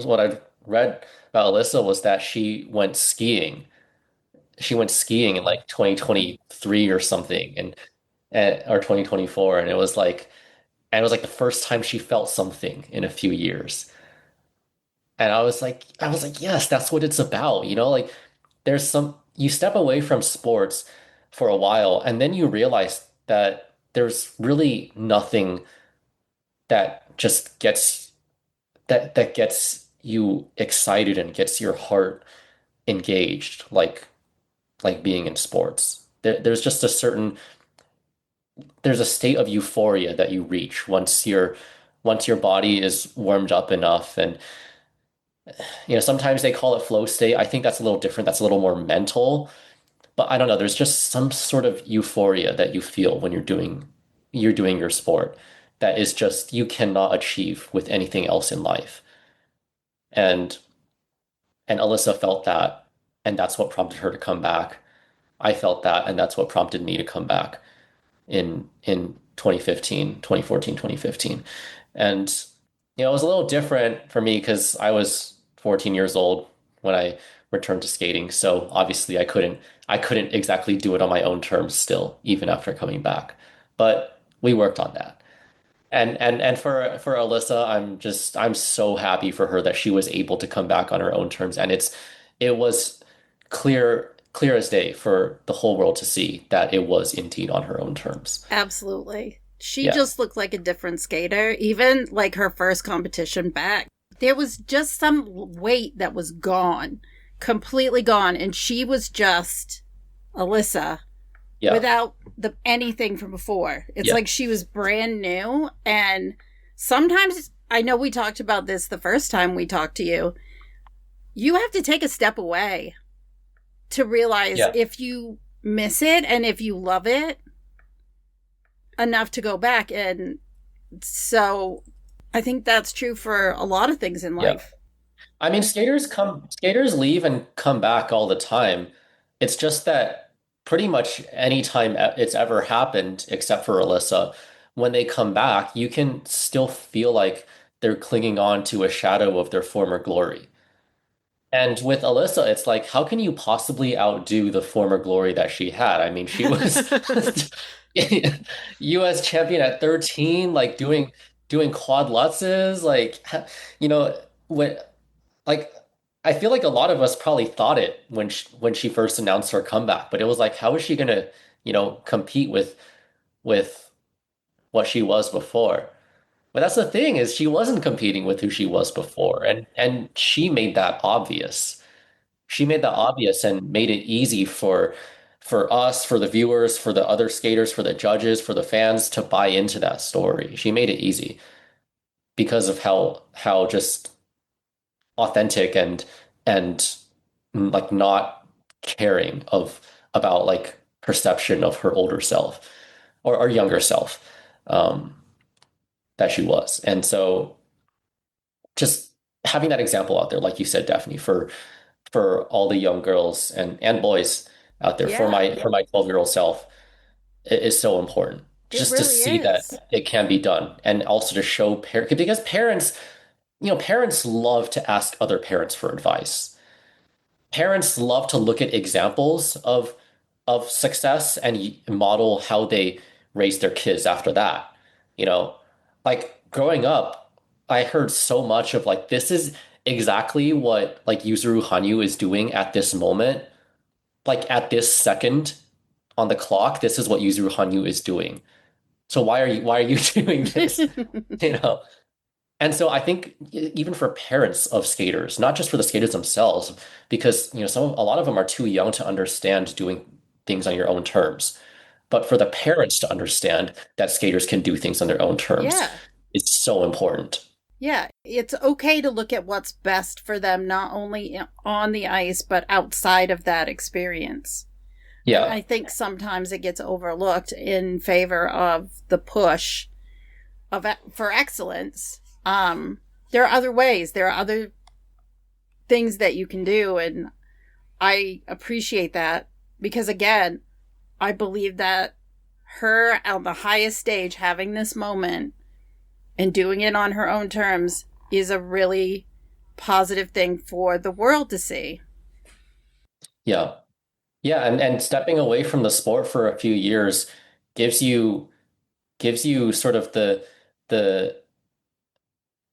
S1: what I read about Alyssa was that she went skiing. She went skiing in like 2023 or something or 2024 and it was like the first time she felt something in a few years. And I was like, yes, that's what it's about. Like you step away from sports for a while and then you realize that there's really nothing that just that gets you excited and gets your heart engaged like being in sports. There's just there's a state of euphoria that you reach once your body is warmed up enough. And sometimes they call it flow state. I think that's a little different. That's a little more mental. But I don't know, there's just some sort of euphoria that you feel when you're doing your sport that is just you cannot achieve with anything else in life. And Alyssa felt that, and that's what prompted her to come back. I felt that, and that's what prompted me to come back in 2015, 2014, 2015. And it was a little different for me because I was 14 years old when I returned to skating. So obviously I couldn't exactly do it on my own terms still, even after coming back. But we worked on that. And for Alyssa, I'm so happy for her that she was able to come back on her own terms. And it was clear as day for the whole world to see that it was indeed on her own terms.
S2: Absolutely. She just looked like a different skater, even like her first competition back. There was just some weight that was gone, completely gone. And she was just Alyssa without anything from before. It's like she was brand new. And sometimes, I know we talked about this the first time we talked to you, you have to take a step away to realize if you miss it and if you love it enough to go back. And so I think that's true for a lot of things in life.
S1: I mean, skaters leave and come back all the time. It's just that pretty much any time it's ever happened, except for Alyssa, when they come back, you can still feel like they're clinging on to a shadow of their former glory. And with Alyssa, it's like, how can you possibly outdo the former glory that she had? I mean, she was US champion at 13, like doing quad lutzes, like when like I feel like a lot of us probably thought it when she first announced her comeback, but it was like, how is she gonna, compete with what she was before? But that's the thing is she wasn't competing with who she was before, and she made that obvious. She made that obvious and made it easy for us, for the viewers, for the other skaters, for the judges, for the fans to buy into that story. She made it easy because of how just authentic and like not caring about like perception of her older self or younger self. That she was. And so just having that example out there, like you said, Daphne, for all the young girls and boys out there,
S2: Yeah,
S1: for my 12-year-old self, is so important.
S2: it
S1: Just to
S2: really
S1: see
S2: is.
S1: that it can be done, and also to show parents, because parents, parents love to ask other parents for advice. Parents love to look at examples of success and model how they raise their kids after that. You know, like growing up, I heard so much of like this is exactly what like Yuzuru Hanyu is doing at this moment. Like at this second on the clock, this is what Yuzuru Hanyu is doing. So why are you doing this? You know? And so I think even for parents of skaters, not just for the skaters themselves, because a lot of them are too young to understand doing things on your own terms. But for the parents to understand that skaters can do things on their own terms,
S2: Yeah.
S1: it's so important.
S2: Yeah, it's okay to look at what's best for them, not only on the ice, but outside of that experience. And
S1: Yeah.
S2: I think sometimes it gets overlooked in favor of the push for excellence. There are other ways, there are other things that you can do, and I appreciate that because, again, I believe that her on the highest stage having this moment and doing it on her own terms is a really positive thing for the world to see.
S1: Yeah. Yeah, and stepping away from the sport for a few years gives you sort of the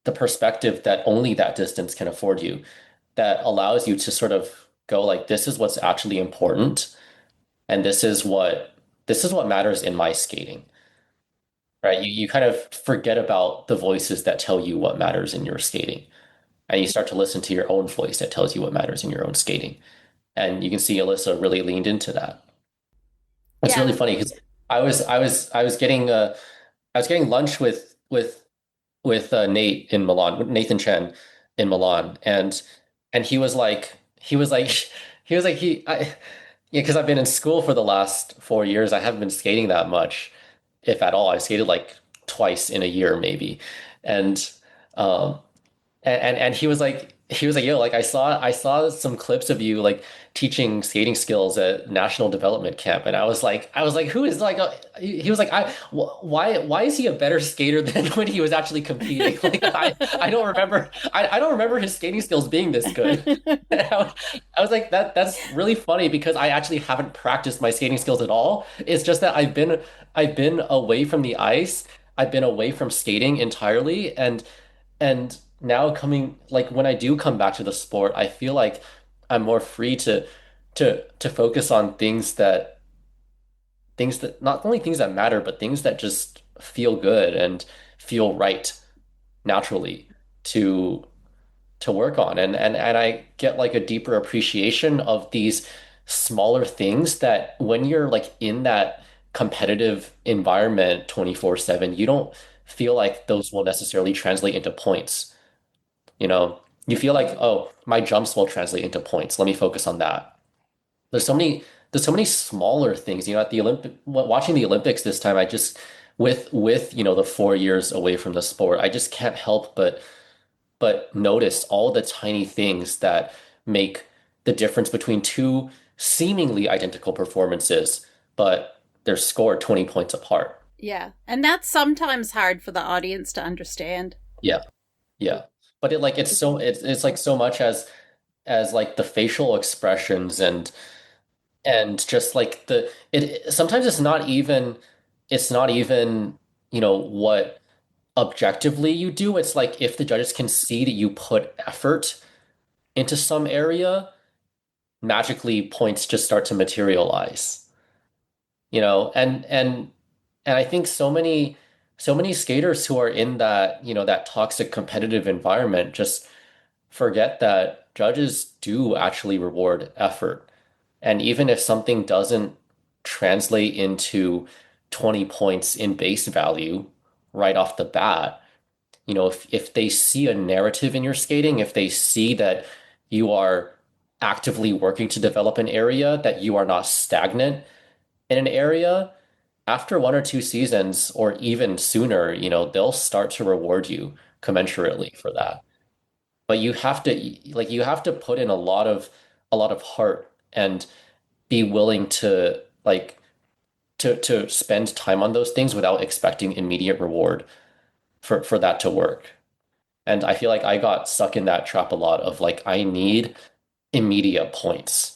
S1: the perspective that only that distance can afford you, that allows you to sort of go like, this is what's actually important, and this is what matters in my skating, right? You kind of forget about the voices that tell you what matters in your skating, and you start to listen to your own voice that tells you what matters in your own skating. And you can see Alyssa really leaned into that. It's really
S2: Yeah.
S1: funny because I was getting lunch with Nate in Milan, with Nathan Chen in Milan, and he was like he was like yeah, because I've been in school for the last 4 years. I haven't been skating that much, if at all. I skated like twice in a year maybe, and um and he was like, yo, like I saw some clips of you like teaching skating skills at national development camp, and I was like, who is like he was like, why is he a better skater than when he was actually competing? Like I don't remember, I don't remember his skating skills being this good. And I was like, that's really funny because I actually haven't practiced my skating skills at all. It's just that I've been away from the ice. I've been away from skating entirely, and now coming, like when I do come back to the sport, I feel like I'm more free to focus on things that not only things that matter, but things that just feel good and feel right naturally to work on. And I get like a deeper appreciation of these smaller things that when you're like in that competitive environment 24/7, you don't feel like those will necessarily translate into points. You feel like, oh, my jumps will translate into points. Let me focus on that. There's so many there's so many smaller things. At the watching the Olympics this time, I just with the 4 years away from the sport, I just can't help but notice all the tiny things that make the difference between two seemingly identical performances, but they're scored 20 points apart.
S2: Yeah. And that's sometimes hard for the audience to understand.
S1: Yeah. Yeah. But it's like so much as like the facial expressions and just like sometimes it's not even, what objectively you do. It's like if the judges can see that you put effort into some area, magically points just start to materialize. And I think so many skaters who are in that, that toxic competitive environment just forget that judges do actually reward effort. And even if something doesn't translate into 20 points in base value right off the bat, if they see a narrative in your skating, if they see that you are actively working to develop an area, that you are not stagnant in an area, after 1 or 2 seasons, or even sooner, they'll start to reward you commensurately for that. but you have to put in a lot of heart and be willing to to spend time on those things without expecting immediate reward for that to work. And I feel like I got stuck in that trap a lot of like I need immediate points.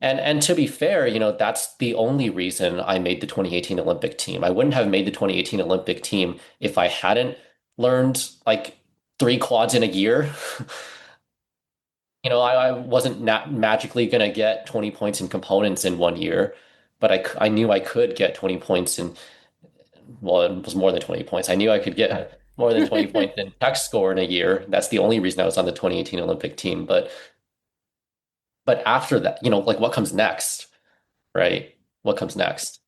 S1: And to be fair, that's the only reason I made the 2018 Olympic team. I wouldn't have made the 2018 Olympic team if I hadn't learned like three quads in a year. I wasn't magically going to get 20 points in components in 1 year, but I knew I could get 20 points in, well, it was more than 20 points. I knew I could get more than 20 points in tech score in a year. That's the only reason I was on the 2018 Olympic team. But after that, like what comes next, right? What comes next?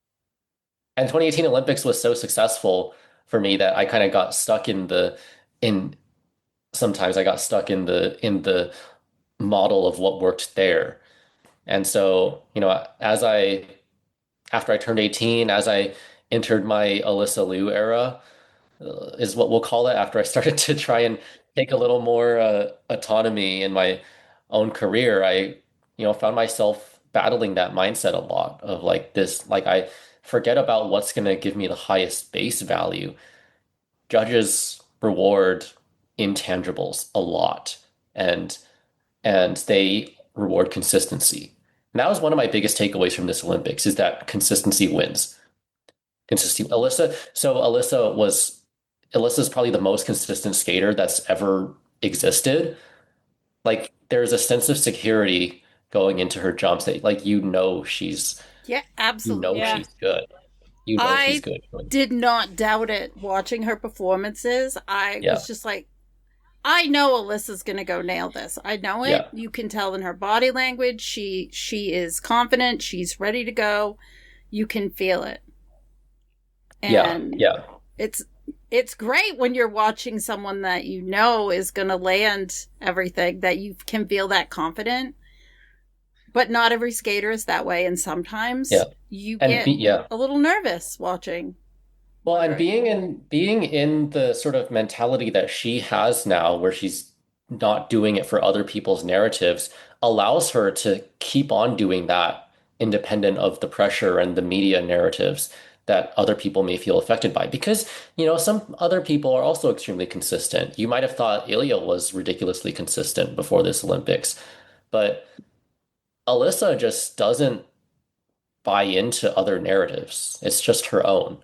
S1: And 2018 Olympics was so successful for me that I kind of got stuck in sometimes I got stuck in the model of what worked there. And so, after I turned 18, as I entered my Alyssa Liu era, is what we'll call it, after I started to try and take a little more autonomy in my own career, I, found myself battling that mindset a lot of like this, like I forget about what's going to give me the highest base value. Judges reward intangibles a lot, and they reward consistency. And that was one of my biggest takeaways from this Olympics is that consistency wins. Consistency. Alyssa's probably the most consistent skater that's ever existed. Like there's a sense of security going into her jumps that like she's
S2: Yeah, absolutely.
S1: she's good. She's good.
S2: Did not doubt it watching her performances. I was just like, I know Alyssa's gonna go nail this. I know it. Yeah. You can tell in her body language. She is confident. She's ready to go. You can feel it. And it's great when you're watching someone that is gonna land everything, that you can feel that confident. But not every skater is that way, and sometimes you get a little nervous watching.
S1: Well, and being in the sort of mentality that she has now, where she's not doing it for other people's narratives, allows her to keep on doing that independent of the pressure and the media narratives that other people may feel affected by. Because, some other people are also extremely consistent. You might have thought Ilia was ridiculously consistent before this Olympics, but Alyssa just doesn't buy into other narratives. It's just her own.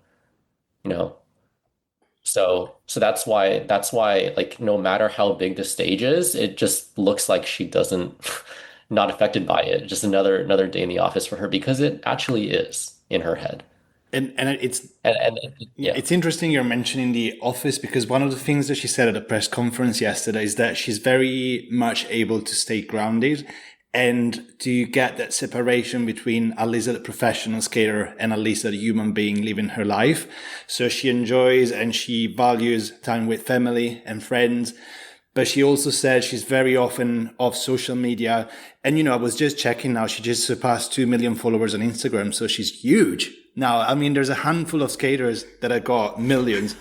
S1: So that's why like no matter how big the stage is, it just looks like she doesn't not affected by it. Just another day in the office for her, because it actually is in her head.
S10: And it's interesting you're mentioning the office, because one of the things that she said at a press conference yesterday is that she's very much able to stay grounded and to get that separation between Alyssa, the professional skater, and Alyssa, the human being living her life. So she enjoys and she values time with family and friends. But she also said she's very often off social media. And, I was just checking now, she just surpassed 2 million followers on Instagram. So she's huge. Now, I mean, there's a handful of skaters that have got millions.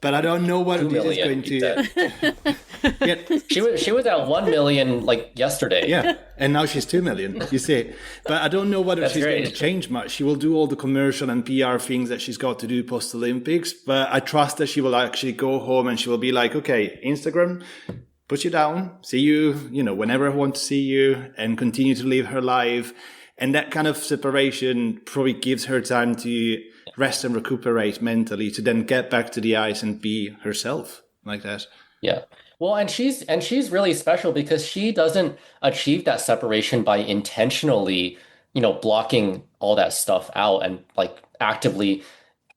S10: But I don't know what this is going to.
S1: Yeah. She was at 1 million like yesterday.
S10: Yeah, and now she's 2 million. You see, but I don't know whether she's going to change much. She will do all the commercial and PR things that she's got to do post Olympics. But I trust that she will actually go home and she will be like, okay, Instagram, put you down, see you, whenever I want to see you, and continue to live her life. And that kind of separation probably gives her time to rest and recuperate mentally, to then get back to the ice and be herself like that.
S1: Yeah. Well, and she's really special because she doesn't achieve that separation by intentionally, blocking all that stuff out and like actively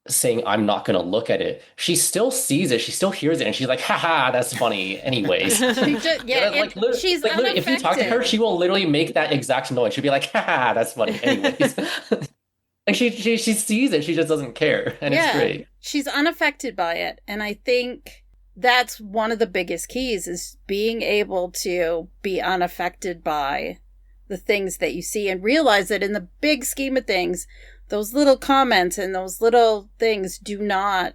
S1: saying, I'm not going to look at it. She still sees it. She still hears it. And she's like, haha, that's funny anyways.
S2: She's unaffected.
S1: If you talk to her, she will literally make that exact noise. She'll be like, haha, that's funny anyways. Like she sees it. She just doesn't care. And it's great.
S2: She's unaffected by it. And I think that's one of the biggest keys, is being able to be unaffected by the things that you see and realize that in the big scheme of things, those little comments and those little things do not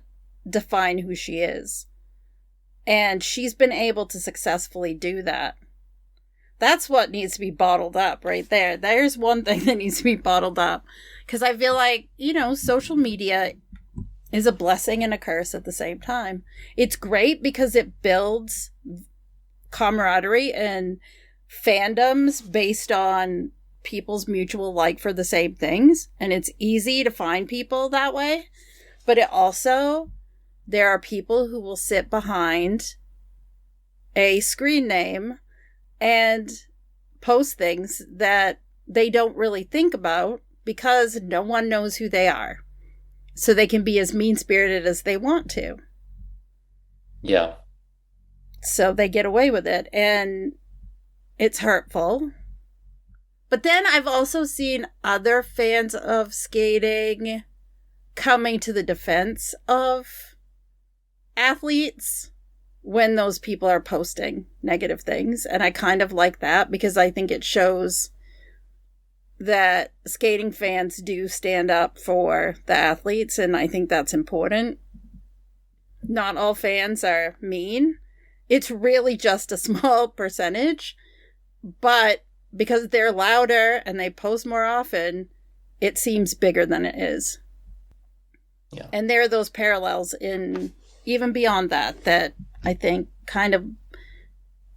S2: define who she is. And she's been able to successfully do that. That's what needs to be bottled up right there. There's one thing that needs to be bottled up. Because I feel like, social media is a blessing and a curse at the same time. It's great because it builds camaraderie and fandoms based on people's mutual like for the same things. And it's easy to find people that way. But there are people who will sit behind a screen name and post things that they don't really think about because no one knows who they are. So they can be as mean-spirited as they want to.
S1: Yeah.
S2: So they get away with it, and it's hurtful. But then I've also seen other fans of skating coming to the defense of athletes when those people are posting negative things. And I kind of like that because I think it shows that skating fans do stand up for the athletes, and I think that's important. Not all fans are mean. It's really just a small percentage, but because they're louder and they post more often, it seems bigger than it is.
S1: Yeah.
S2: And there are those parallels in even beyond that I think kind of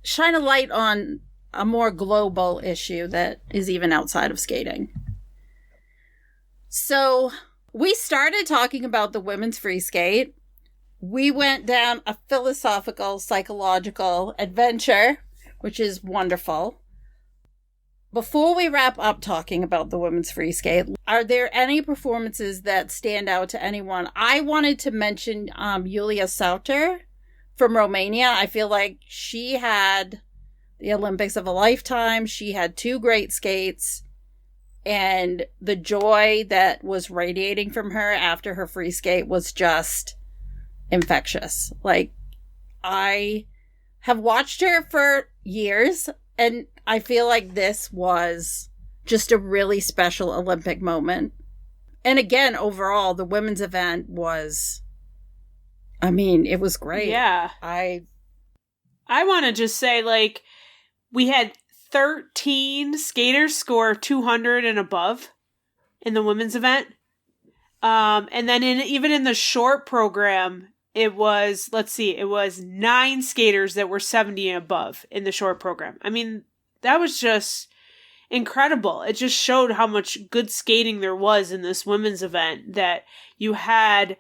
S2: shine a light on a more global issue that is even outside of skating. So we started talking about the women's free skate. We went down a philosophical, psychological adventure, which is wonderful. Before we wrap up talking about the women's free skate, are there any performances that stand out to anyone? I wanted to mention Ilia Sauter from Romania. I feel like she had the Olympics of a lifetime. She had 2 great skates, and the joy that was radiating from her after her free skate was just infectious. Like, I have watched her for years, and I feel like this was just a really special Olympic moment. And again, overall, the women's event was, it was great.
S4: Yeah. I want to just say, like, we had 13 skaters score 200 and above in the women's event. And then even in the short program, it was 9 skaters that were 70 and above in the short program. That was just incredible. It just showed how much good skating there was in this women's event, that you had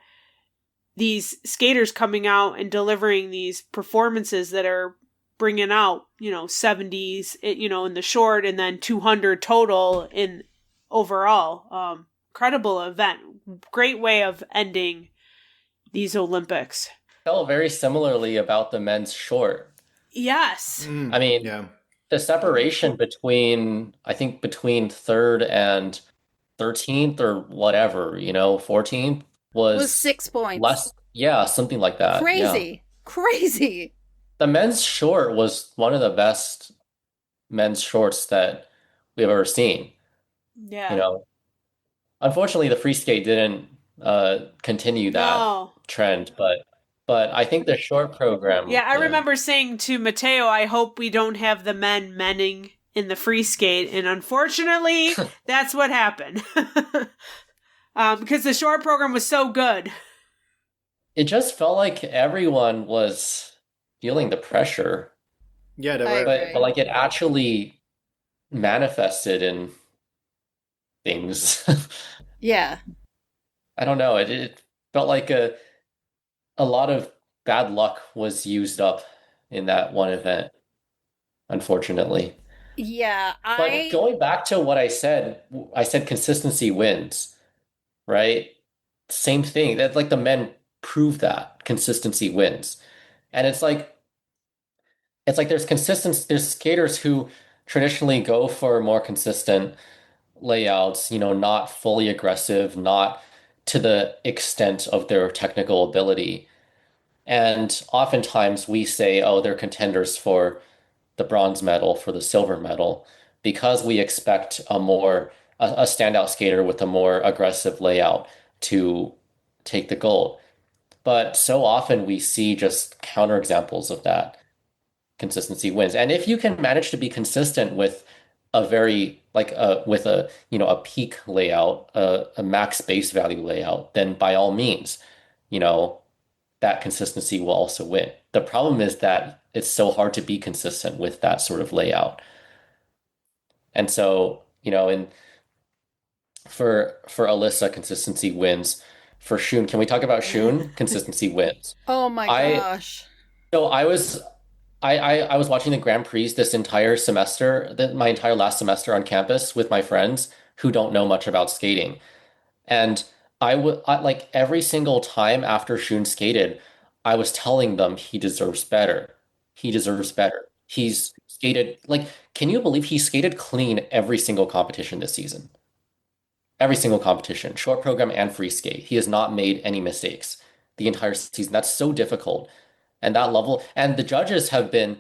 S4: these skaters coming out and delivering these performances that are bringing out, 70s, in the short, and then 200 total in overall. Incredible event. Great way of ending these Olympics.
S1: Felt very similarly about the men's short.
S4: Yes.
S10: Yeah.
S1: The separation between 3rd and 13th or whatever, 14th was
S2: 6 points.
S1: Less. Yeah, something like that.
S2: Crazy.
S1: The men's short was one of the best men's shorts that we've ever seen.
S4: Yeah.
S1: Unfortunately, the free skate didn't continue that trend, but I think the short program.
S4: Yeah, I remember saying to Matteo, I hope we don't have the men menning in the free skate, and unfortunately, that's what happened. Because the short program was so good.
S1: It just felt like everyone was feeling the pressure.
S10: Yeah, they were.
S1: But like it actually manifested in things.
S2: Yeah.
S1: I don't know. It felt like a lot of bad luck was used up in that one event, unfortunately.
S2: Yeah,
S1: But going back to what I said consistency wins, right? Same thing. That like the men prove that consistency wins. And it's like there's skaters who traditionally go for more consistent layouts, not fully aggressive, not to the extent of their technical ability. And oftentimes we say, oh, they're contenders for the bronze medal, for the silver medal, because we expect a standout skater with a more aggressive layout to take the gold. But so often we see just counterexamples of that. Consistency wins. And if you can manage to be consistent with a very like with a a peak layout, a max base value layout, then by all means, you know, that consistency will also win. The problem is that it's so hard to be consistent with that sort of layout. And so, and for Alyssa, consistency wins. For Shun, can we talk about Shun? Consistency wins.
S2: Oh my
S1: I
S2: gosh.
S1: so I was watching the Grand Prix this entire semester, my entire last semester on campus with my friends who don't know much about skating. And like every single time after Shun skated, I was telling them he deserves better. He deserves better. He's skated like, can you believe he skated clean every single competition this season? Every single competition, short program and free skate. He has not made any mistakes the entire season. That's so difficult. And that level, and the judges have been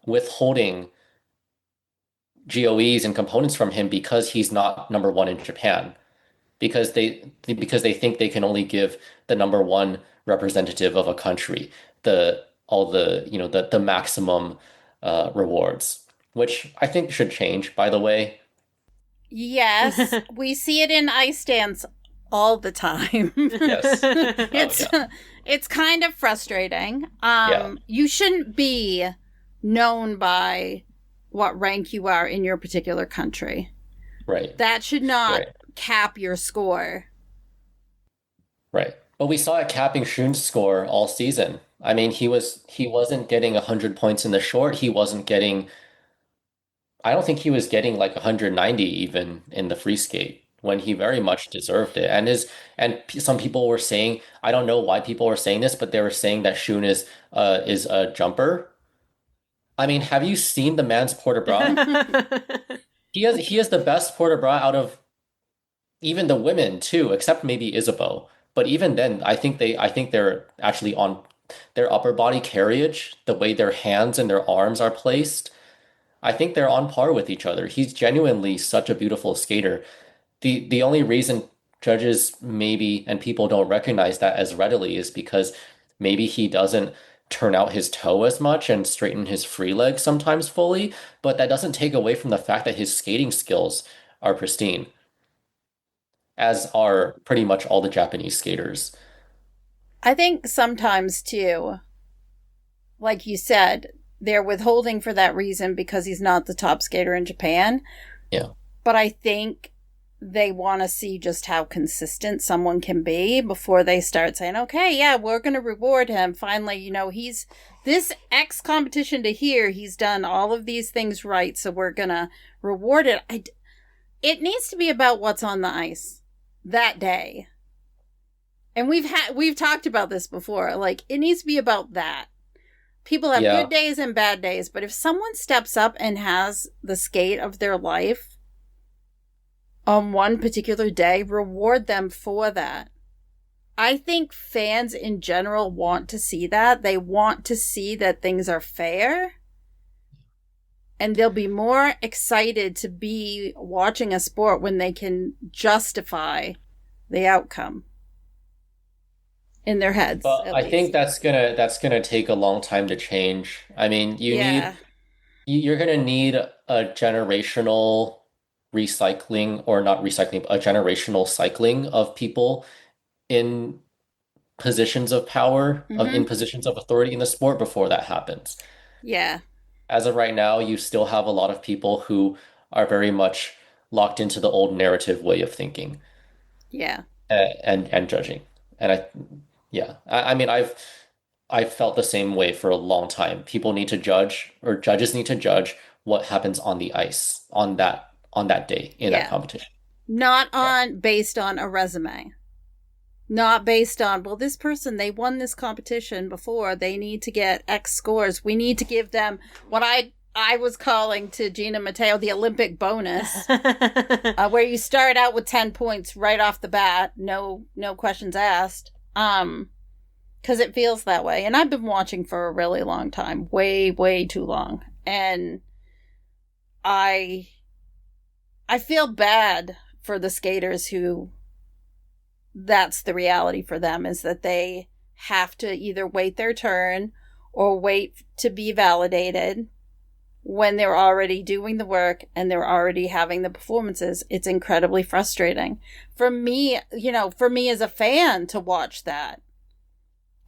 S1: withholding GOEs and components from him because he's not number one in Japan. Because they think they can only give the number one representative of a country the maximum rewards, which I think should change, by the way.
S2: Yes, we see it in ice dance all the time.
S1: Yes.
S2: It's kind of frustrating.
S1: Yeah.
S2: You shouldn't be known by what rank you are in your particular country.
S1: Right.
S2: That should not cap your score.
S1: Right. But we saw it capping Shun's score all season. I mean, he wasn't getting 100 points in the short. I don't think he was getting like 190 even in the free skate when he very much deserved it. And some people were saying, I don't know why people were saying this, but they were saying that Shun is a jumper. I mean, have you seen the man's port de bras? He has the best port de bras out of even the women too, except maybe Isabeau. But even then, I think they're actually on their upper body carriage, the way their hands and their arms are placed. I think they're on par with each other. He's genuinely such a beautiful skater. The only reason judges maybe and people don't recognize that as readily is because maybe he doesn't turn out his toe as much and straighten his free leg sometimes fully, but that doesn't take away from the fact that his skating skills are pristine, as are pretty much all the Japanese skaters.
S2: I think sometimes too, like you said, they're withholding for that reason because he's not the top skater in Japan.
S1: Yeah.
S2: But I think they want to see just how consistent someone can be before they start saying, okay, yeah, we're going to reward him. Finally, he's this X competition to here. He's done all of these things right. So we're going to reward it. It needs to be about what's on the ice that day. And we've talked about this before. Like, it needs to be about that. People have good days and bad days, but if someone steps up and has the skate of their life on one particular day, reward them for that. I think fans in general want to see that. They want to see that things are fair. And they'll be more excited to be watching a sport when they can justify the outcome in their heads.
S1: But I think that's gonna take a long time to change. I mean, you're gonna need a generational recycling, or not recycling, a generational cycling of people in positions of power, in positions of authority in the sport before that happens.
S2: Yeah.
S1: As of right now, you still have a lot of people who are very much locked into the old narrative way of thinking.
S2: Yeah.
S1: And judging. And I mean, I've felt the same way for a long time. People need to judge, or judges need to judge what happens on the ice on that day in that competition.
S2: Not based on a resume. Not based on, well, this person, they won this competition before. They need to get X scores. We need to give them what I was calling to Gina and Matteo the Olympic bonus, where you start out with 10 points right off the bat, no questions asked. Because it feels that way. And I've been watching for a really long time, way, way too long. And I feel bad for the skaters who that's the reality for them, is that they have to either wait their turn or wait to be validated when they're already doing the work and they're already having the performances. It's incredibly frustrating for me, as a fan to watch that.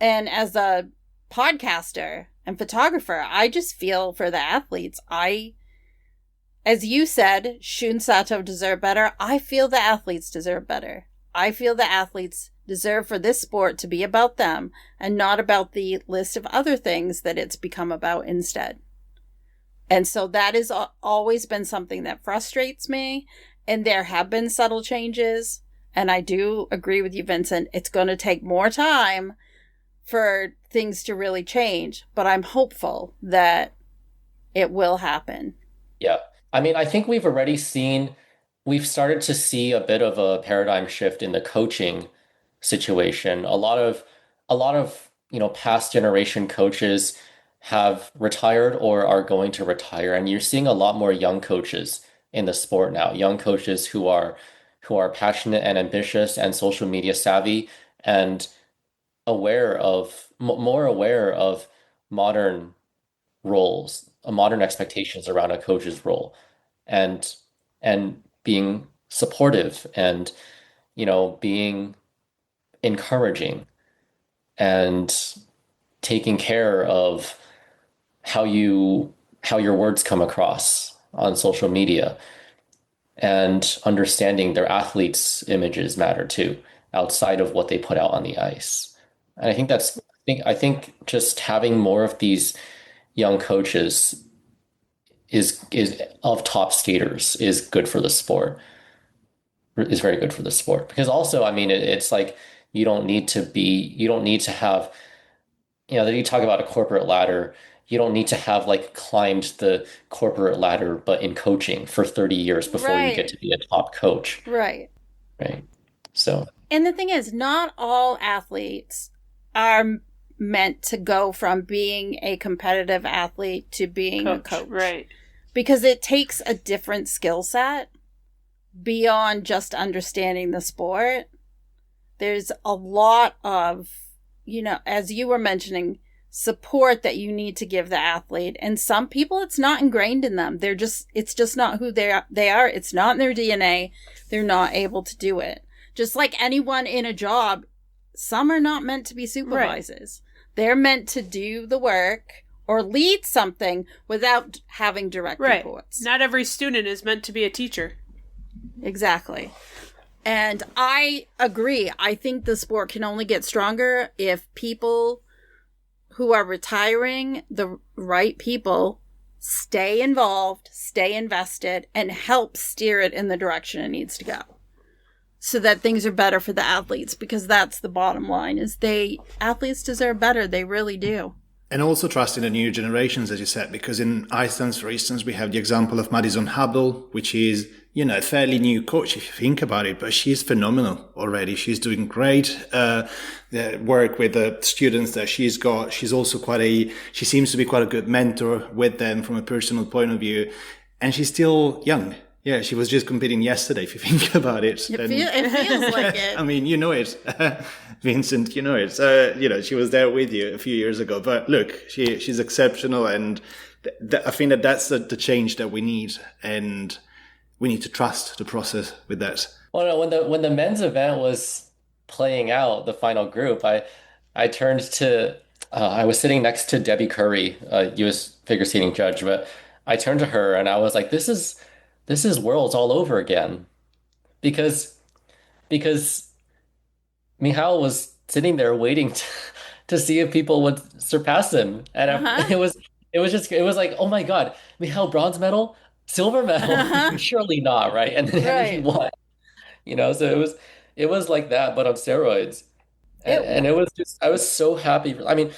S2: And as a podcaster and photographer, I just feel for the athletes. As you said, Shun Sato deserve better. I feel the athletes deserve better. I feel the athletes deserve for this sport to be about them and not about the list of other things that it's become about instead. And so that has always been something that frustrates me. And there have been subtle changes. And I do agree with you, Vincent. It's going to take more time for things to really change. But I'm hopeful that it will happen.
S1: Yeah. I mean, I think we've started to see a bit of a paradigm shift in the coaching situation. A lot of, past generation coaches have retired or are going to retire, and you're seeing a lot more young coaches in the sport now. Young coaches who are passionate and ambitious and social media savvy and more aware of modern roles, modern expectations around a coach's role, and being supportive and being encouraging and taking care of how your words come across on social media, and understanding their athletes' images matter too, outside of what they put out on the ice. And I think just having more of these young coaches is of top skaters is good for the sport. Is very good for the sport, because also, I mean, it's like you don't need to have, that you talk about a corporate ladder. You don't need to have climbed the corporate ladder, but in coaching for 30 years before you get to be a top coach.
S2: Right.
S1: Right. So.
S2: And the thing is, not all athletes are meant to go from being a competitive athlete to being a coach.
S4: Right.
S2: Because it takes a different skill set beyond just understanding the sport. There's a lot of, as you were mentioning, support that you need to give the athlete. And some people, it's not ingrained in them. It's just not who they are. It's not in their DNA. They're not able to do it. Just like anyone in a job, some are not meant to be supervisors. Right. They're meant to do the work or lead something without having direct reports.
S4: Not every student is meant to be a teacher.
S2: Exactly. And I agree. I think the sport can only get stronger if people who are retiring, the right people, stay involved, stay invested, and help steer it in the direction it needs to go. So that things are better for the athletes, because that's the bottom line, is athletes deserve better. They really do.
S10: And also trust in the new generations, as you said, because in Iceland, for instance, we have the example of Madison Hubble, which is, a fairly new coach if you think about it, but she's phenomenal already. She's doing great work with the students that she's got. She's also she seems to be quite a good mentor with them from a personal point of view. And she's still young. Yeah, she was just competing yesterday, if you think about it.
S2: It feels like it.
S10: I mean, you know it, Vincent, you know it. She was there with you a few years ago. But look, she's exceptional. And I think that's the change that we need. And we need to trust the process with that.
S1: Well, no, when the men's event was playing out, the final group, I turned to, I was sitting next to Debbie Curry, U.S. figure skating judge, but I turned to her and I was like, this is Worlds all over again, because Michal was sitting there waiting to see if people would surpass him, and it was like, oh my God, Michal, bronze medal, silver medal, surely not, right? And then he won, so it was like that, but on steroids, and it was just, I was so happy. I mean,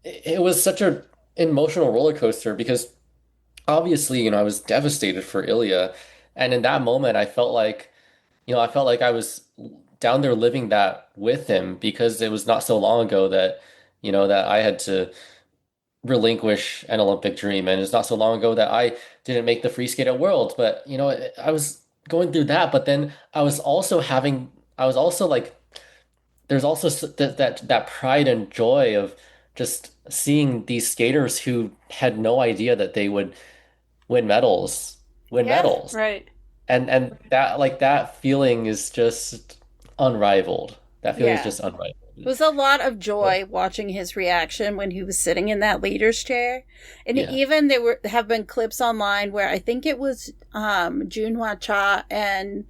S1: it was such an emotional roller coaster, because obviously, I was devastated for Ilia. And in that moment, I felt like I was down there living that with him, because it was not so long ago that, that I had to relinquish an Olympic dream. And it's not so long ago that I didn't make the free skate at Worlds. But, I was going through that. But then I was also there's also that pride and joy of just seeing these skaters who had no idea that they would win medals, win
S2: Yeah.
S1: medals.
S4: Right.
S1: And that like that feeling is just unrivaled. That feeling is
S2: Yeah.
S1: just unrivaled.
S2: It was a lot of joy watching his reaction when he was sitting in that leader's chair. And
S1: Yeah.
S2: even there have been clips online where I think it was Junhwa Cha and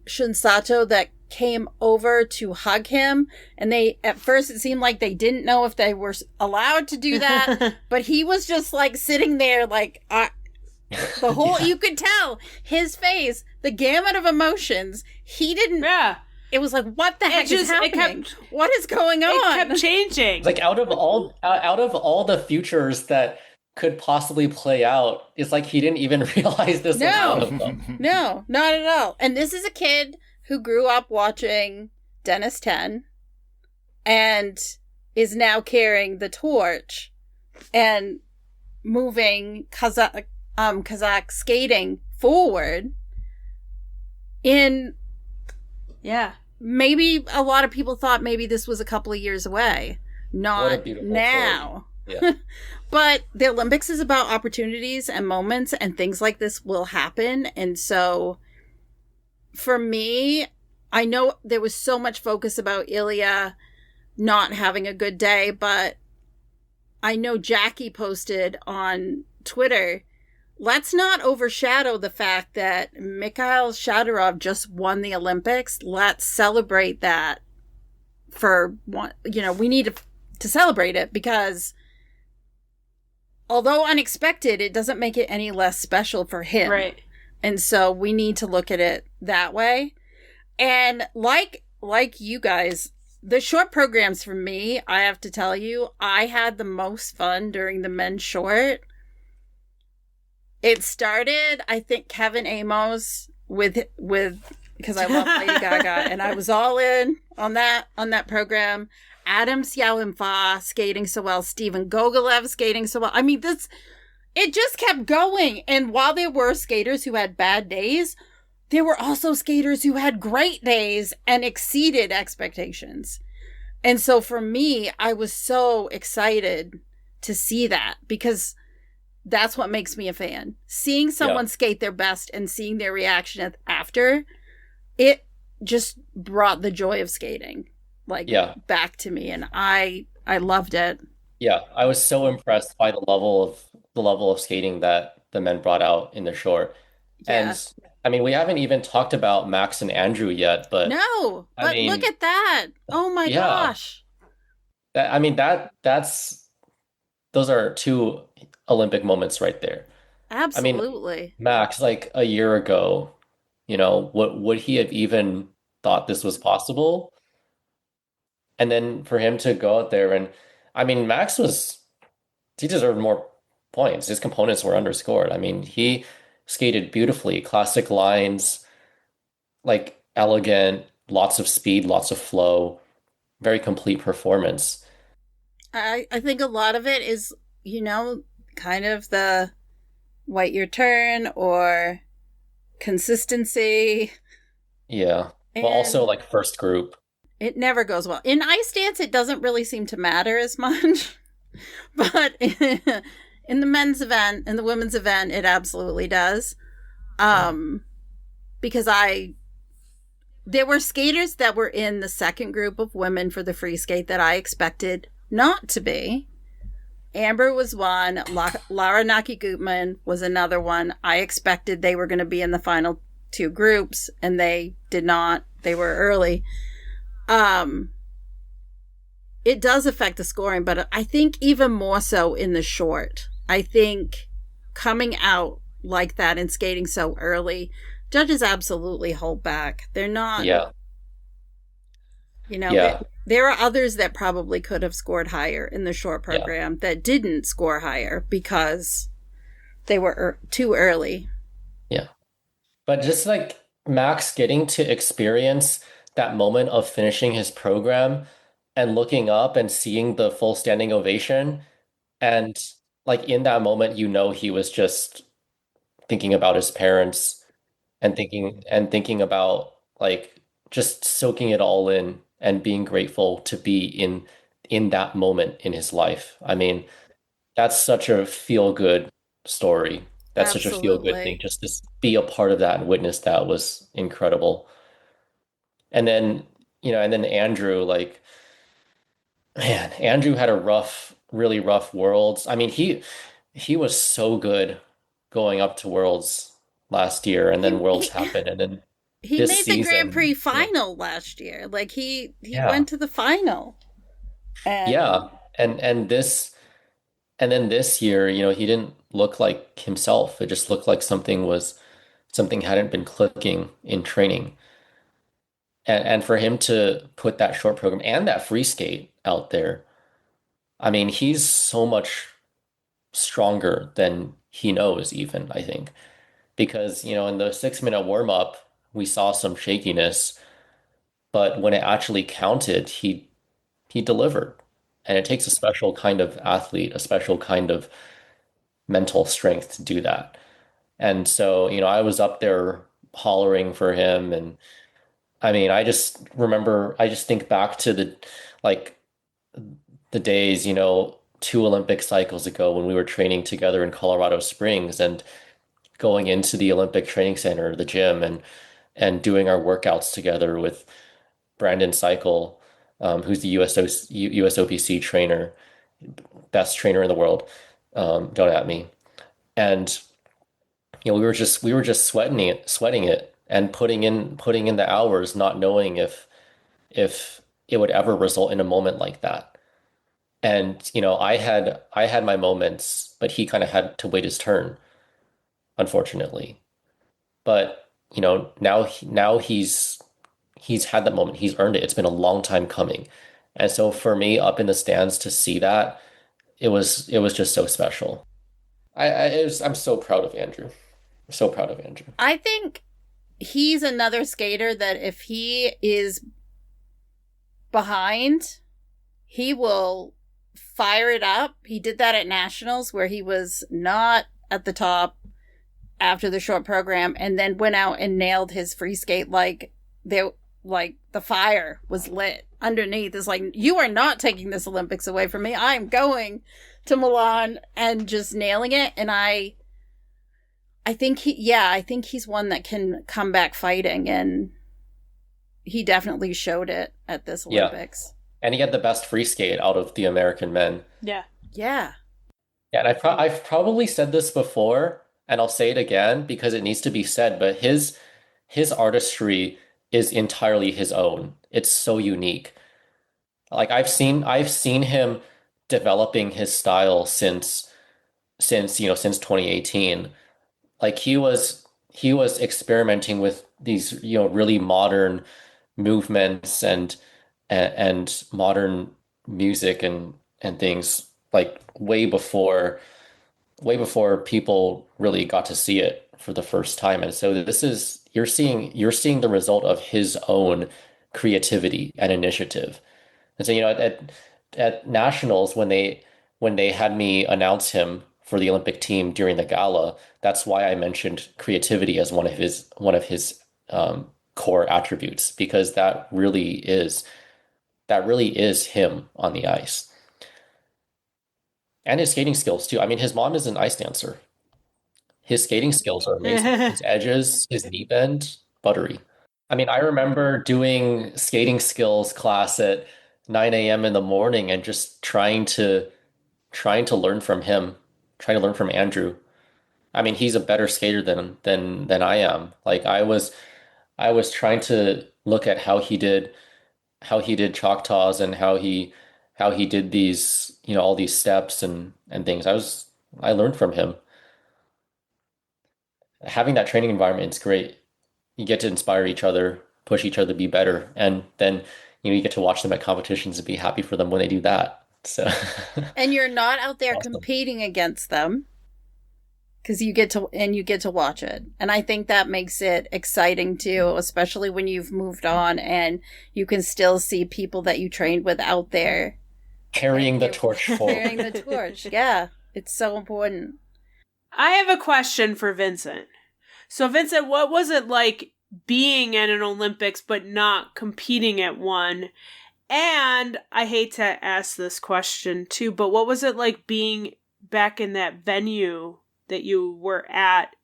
S2: Shun Sato that came over to hug him, and they at first it seemed like they didn't know if they were allowed to do that, but he was just like sitting there like the whole you could tell his face, the gamut of emotions. He didn't.
S4: Yeah.
S2: It was like, what the heck is happening? What is going on?
S4: It kept changing.
S1: Like out of all the futures that could possibly play out, it's like he didn't even realize this was one of them.
S2: No, not at all. And this is a kid who grew up watching Dennis 10 and is now carrying the torch and moving Kazakh skating forward in maybe a lot of people thought maybe this was a couple of years away. Not now.
S1: Yeah.
S2: But the Olympics is about opportunities and moments, and things like this will happen. And so for me, I know there was so much focus about Ilia not having a good day, but I know Jackie posted on Twitter, let's not overshadow the fact that Mikhail Shadorov just won the Olympics. Let's celebrate that for one. We need to celebrate it because although unexpected, it doesn't make it any less special for him.
S4: Right.
S2: And so we need to look at it that way. And like you guys, the short programs for me, I have to tell you, I had the most fun during the men's short. It started, I think, Kevin Amos with because I love Lady Gaga, and I was all in on that program. Adam Xiao skating so well, Steven Gogolev skating so well. I mean, it just kept going. And while there were skaters who had bad days, there were also skaters who had great days and exceeded expectations. And so for me, I was so excited to see that because that's what makes me a fan. Seeing someone skate their best and seeing their reaction after, it just brought the joy of skating back to me, and I loved it.
S1: Yeah, I was so impressed by the level of skating that the men brought out in the short.
S2: Yeah.
S1: And I mean, we haven't even talked about Max and Andrew yet, but
S2: no, but
S1: I mean,
S2: look at that. Oh my gosh.
S1: Those are two Olympic moments right there.
S2: Absolutely.
S1: I mean, Max, like a year ago, would he have even thought this was possible? And then for him to go out there and, I mean, he deserved more points. His components were underscored. I mean, he skated beautifully, classic lines, like elegant, lots of speed, lots of flow, very complete performance.
S2: I think a lot of it is, kind of the wait your turn or consistency.
S1: Yeah. Well, also like first group.
S2: It never goes well. In ice dance, it doesn't really seem to matter as much. But in the men's event and the women's event, it absolutely does. Because there were skaters that were in the second group of women for the free skate that I expected not to be. Amber was one. Lara Naki-Gutman was another one. I expected they were going to be in the final two groups, and they did not. They were early. It does affect the scoring, but I think even more so in the short. I think coming out like that and skating so early, judges absolutely hold back. They're not.
S1: Yeah.
S2: There are others that probably could have scored higher in the short program that didn't score higher because they were too early.
S1: Yeah. But just like Max getting to experience that moment of finishing his program and looking up and seeing the full standing ovation, and like in that moment, he was just thinking about his parents and thinking about like just soaking it all in and being grateful to be in that moment in his life. I mean, that's such a feel-good story. That's such a feel-good thing.
S2: Absolutely.
S1: Just to be a part of that and witness that was incredible. And then, and then Andrew, like, man, Andrew had a really rough Worlds. I mean, he was so good going up to Worlds last year, and then
S2: He
S1: Worlds
S2: he
S1: happened, and then
S2: he
S1: this
S2: made the Grand Prix
S1: season,
S2: final last year. Like he
S1: yeah,
S2: went to the final.
S1: yeah,
S2: And
S1: and then this year, he didn't look like himself. It just looked like something hadn't been clicking in training. And for him to put that short program and that free skate out there, I mean, he's so much stronger than he knows, even, I think. Because, in the 6 minute warm up, we saw some shakiness, but when it actually counted, he delivered. And it takes a special kind of athlete, a special kind of mental strength to do that. And so, I was up there hollering for him. And I mean, I just think back to like, the days, 2 Olympic cycles ago when we were training together in Colorado Springs and going into the Olympic Training Center, the gym, and doing our workouts together with Brandon Cycle, who's the USOPC trainer, best trainer in the world. Don't at me. And we were just sweating it, and putting in the hours, not knowing if it would ever result in a moment like that. And I had my moments, but he kind of had to wait his turn, unfortunately. But now he's had that moment. He's earned it. It's been a long time coming. And so for me, up in the stands to see that, it was just so special. I'm so proud of Andrew. I'm so proud of Andrew.
S2: I think he's another skater that if he is behind, he will fire it up. He did that at Nationals where he was not at the top after the short program and then went out and nailed his free skate like the fire was lit underneath. It's like, you are not taking this Olympics away from me. I'm going to Milan and just nailing it. And I think he's one that can come back fighting, and he definitely showed it at this Olympics.
S1: And he had the best free skate out of the American men.
S4: Yeah.
S2: Yeah.
S1: Yeah, and I've probably said this before, and I'll say it again because it needs to be said, but his artistry is entirely his own. It's so unique. Like I've seen him developing his style since 2018. Like he was experimenting with these, really modern movements and modern music and things, like way before people really got to see it for the first time. And so you're seeing the result of his own creativity and initiative. And so, at Nationals, when they had me announce him for the Olympic team during the gala, that's why I mentioned creativity as one of his core attributes, because that really is him on the ice. And his skating skills too. I mean, his mom is an ice dancer. His skating skills are amazing. His edges, his knee bend, buttery. I mean, I remember doing skating skills class at 9 a.m. in the morning and just trying to learn from him, trying to learn from Andrew. I mean, he's a better skater than I am. Like I was trying to look at how he did Choctaws and how he did these, all these steps and things. I learned from him. Having that training environment is great. You get to inspire each other, push each other to be better, and then you get to watch them at competitions and be happy for them when they do that. So
S2: And you're not out there
S1: awesome.
S2: competing against them, because you get to watch it. And I think that makes it exciting too, especially when you've moved on and you can still see people that you trained with out there
S1: Carrying the torch forward.
S2: carrying the torch. Yeah, it's so important.
S4: I have a question for Vincent. So, Vincent, what was it like being at an Olympics but not competing at one. And I hate to ask this question too, but what was it like being back in that venue that you were at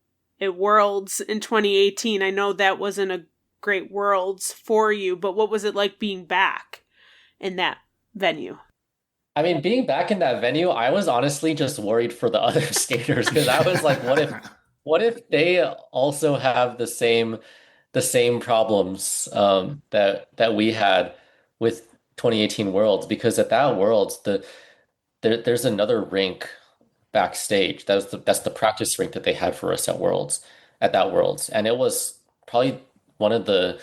S4: Worlds in 2018? I know that wasn't a great Worlds for you, but what was it like being back in that venue?
S1: I mean, being back in that venue, I was honestly just worried for the other skaters because I was like, what if they also have the same problems that we had with 2018 Worlds? Because at that Worlds, there's another rink backstage. That's the practice rink that they had for us at that Worlds, and it was probably one of the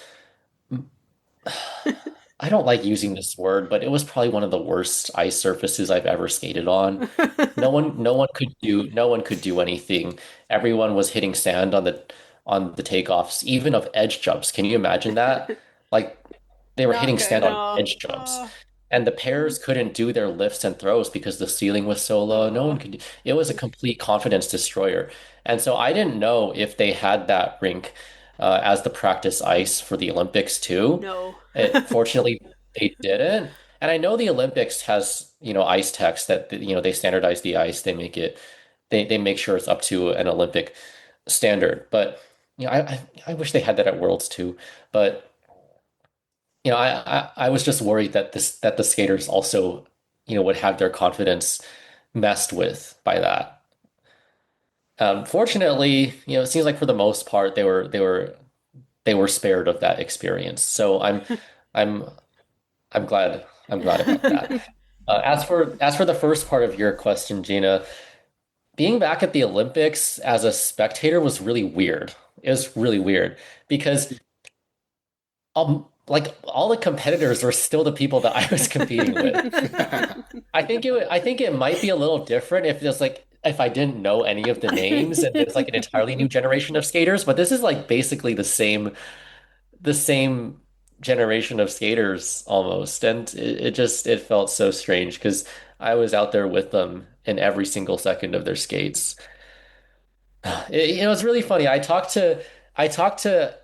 S1: I don't like using this word, but it was probably one of the worst ice surfaces I've ever skated on. No one could do anything. Everyone was hitting sand on the takeoffs, even of edge jumps. Can you imagine that? Like they were
S2: Not
S1: hitting
S2: good.
S1: sand on edge jumps. And the pairs couldn't do their lifts and throws because the ceiling was so low. No one could do, it was a complete confidence destroyer. And so I didn't know if they had that rink as the practice ice for the Olympics too.
S4: No.
S1: Fortunately, they didn't. And I know the Olympics has, ice techs that, they standardize the ice. They make sure it's up to an Olympic standard. But, I wish they had that at Worlds too. But, I was just worried that the skaters also, would have their confidence messed with by that. Fortunately, it seems like for the most part they were spared of that experience. So I'm glad about that. As for the first part of your question, Gina, being back at the Olympics as a spectator was really weird. It was really weird because like all the competitors were still the people that I was competing with. I think it might be a little different if I didn't know any of the names and it's like an entirely new generation of skaters, but this is like basically the same generation of skaters almost. And it felt so strange because I was out there with them in every single second of their skates. It was really funny. I talked to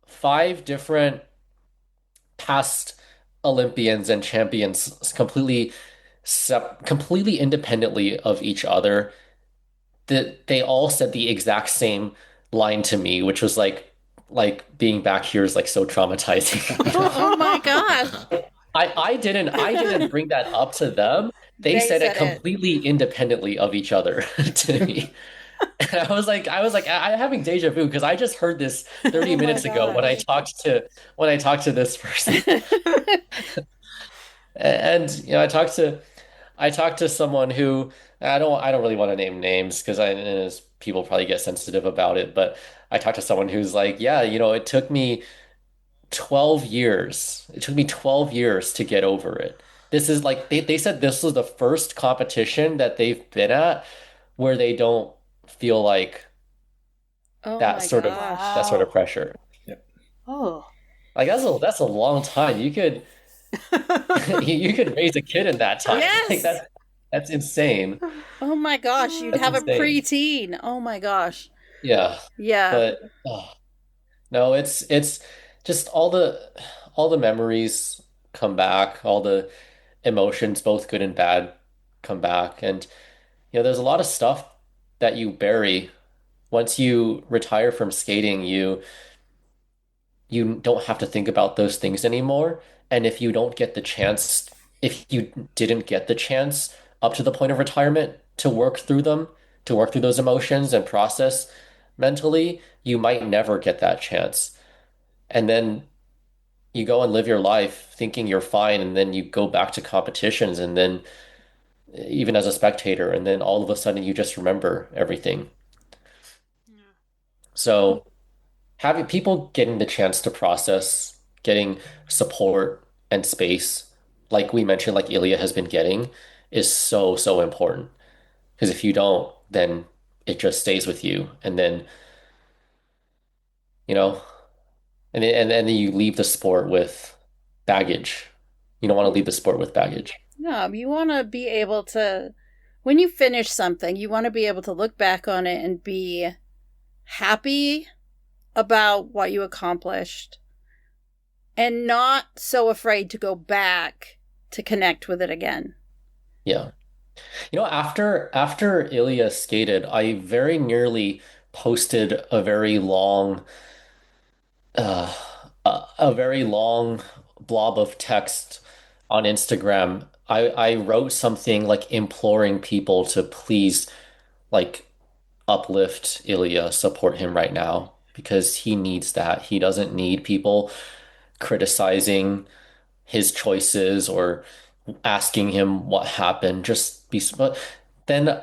S1: five different past Olympians and champions completely independently of each other. That they all said the exact same line to me, which was like being back here is like so traumatizing.
S2: Oh my gosh.
S1: I didn't bring that up to them. They said it
S2: said it.
S1: completely independently of each other to me. And I'm having deja vu because I just heard this 30
S2: Oh my
S1: minutes ago when I talked to this person. And I talked to someone who I don't really want to name names because people probably get sensitive about it, but I talked to someone who's like, yeah, it took me 12 years. It took me 12 years to get over it. This is like they said this was the first competition that they've been at where they don't feel like
S2: Oh
S1: that
S2: my
S1: sort of
S2: gosh.
S1: that sort of pressure.
S4: Oh.
S1: Like that's a long time. You could you could raise a kid in that time.
S2: Yes.
S1: Like that's insane.
S2: Oh my gosh, you'd
S1: That's
S2: have a
S1: insane.
S2: preteen. Oh my gosh.
S1: Yeah.
S2: Yeah.
S1: But no, it's just all the memories come back, all the emotions, both good and bad, come back. And there's a lot of stuff that you bury once you retire from skating. You don't have to think about those things anymore. And if you didn't get the chance up to the point of retirement to work through them, to work through those emotions and process mentally, you might never get that chance. And then you go and live your life thinking you're fine, and then you go back to competitions, and then even as a spectator, and then all of a sudden you just remember everything. So having people getting the chance to process, getting support and space, like we mentioned, like Ilia has been getting, is so, so important. Because if you don't, then it just stays with you. And then, you know, and then you leave the sport with baggage. You don't want to leave the sport with baggage.
S2: No, you want to be able to, when you finish something, you want to be able to look back on it and be happy about what you accomplished and not so afraid to go back to connect with it again.
S1: Yeah. After Ilya skated, I very nearly posted uh, a very long blob of text on Instagram. I wrote something like imploring people to please like uplift Ilya, support him right now because he needs that. He doesn't need people criticizing his choices or asking him what happened. But then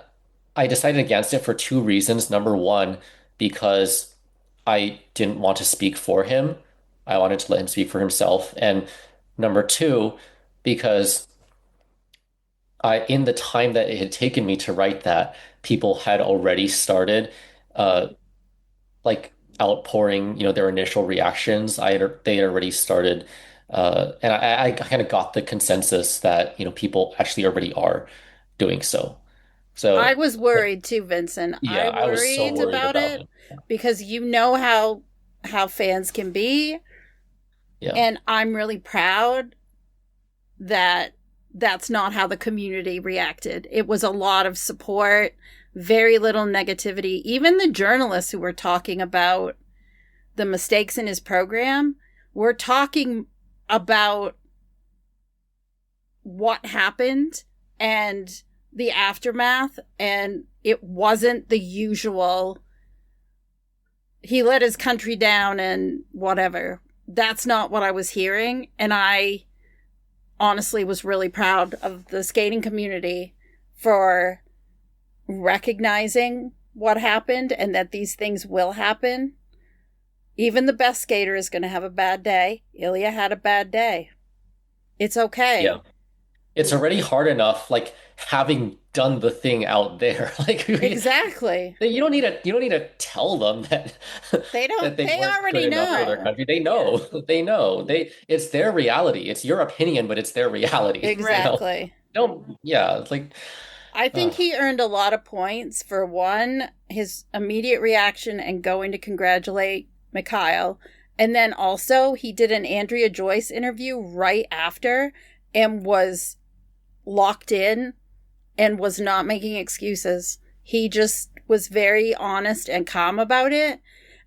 S1: I decided against it for two reasons. Number one, because I didn't want to speak for him. I wanted to let him speak for himself. And number two, because in the time that it had taken me to write that, people had already started uh, like outpouring, their initial reactions. They had already started, and I kind of got the consensus that, people actually already are doing so.
S2: I
S1: So
S2: was worried too, Vincent.
S1: yeah,
S2: I
S1: I was so
S2: worried
S1: worried
S2: about
S1: about
S2: it
S1: it.
S2: because you know how fans can be,
S1: Yeah.
S2: and I'm really proud that that's not how the community reacted. It was a lot of support, very little negativity. Even the journalists who were talking about the mistakes in his program were talking about what happened and the aftermath, and it wasn't the usual he let his country down and whatever. That's not what I was hearing, and I honestly was really proud of the skating community for recognizing what happened and that these things will happen. Even the best skater is going to have a bad day. Ilya had a bad day. It's okay.
S1: Yeah. It's already hard enough, like having done the thing out there. Like
S2: Exactly.
S1: you don't need to tell them that
S2: They don't.
S1: that they
S2: They
S1: weren't
S2: already
S1: good enough for their
S2: know.
S1: country. They know. They know. It's their reality. It's your opinion, but it's their reality.
S2: Exactly.
S1: Yeah, it's like
S2: I think he earned a lot of points for one, his immediate reaction and going to congratulate Mikhail. And then also he did an Andrea Joyce interview right after and was locked in and was not making excuses. He just was very honest and calm about it.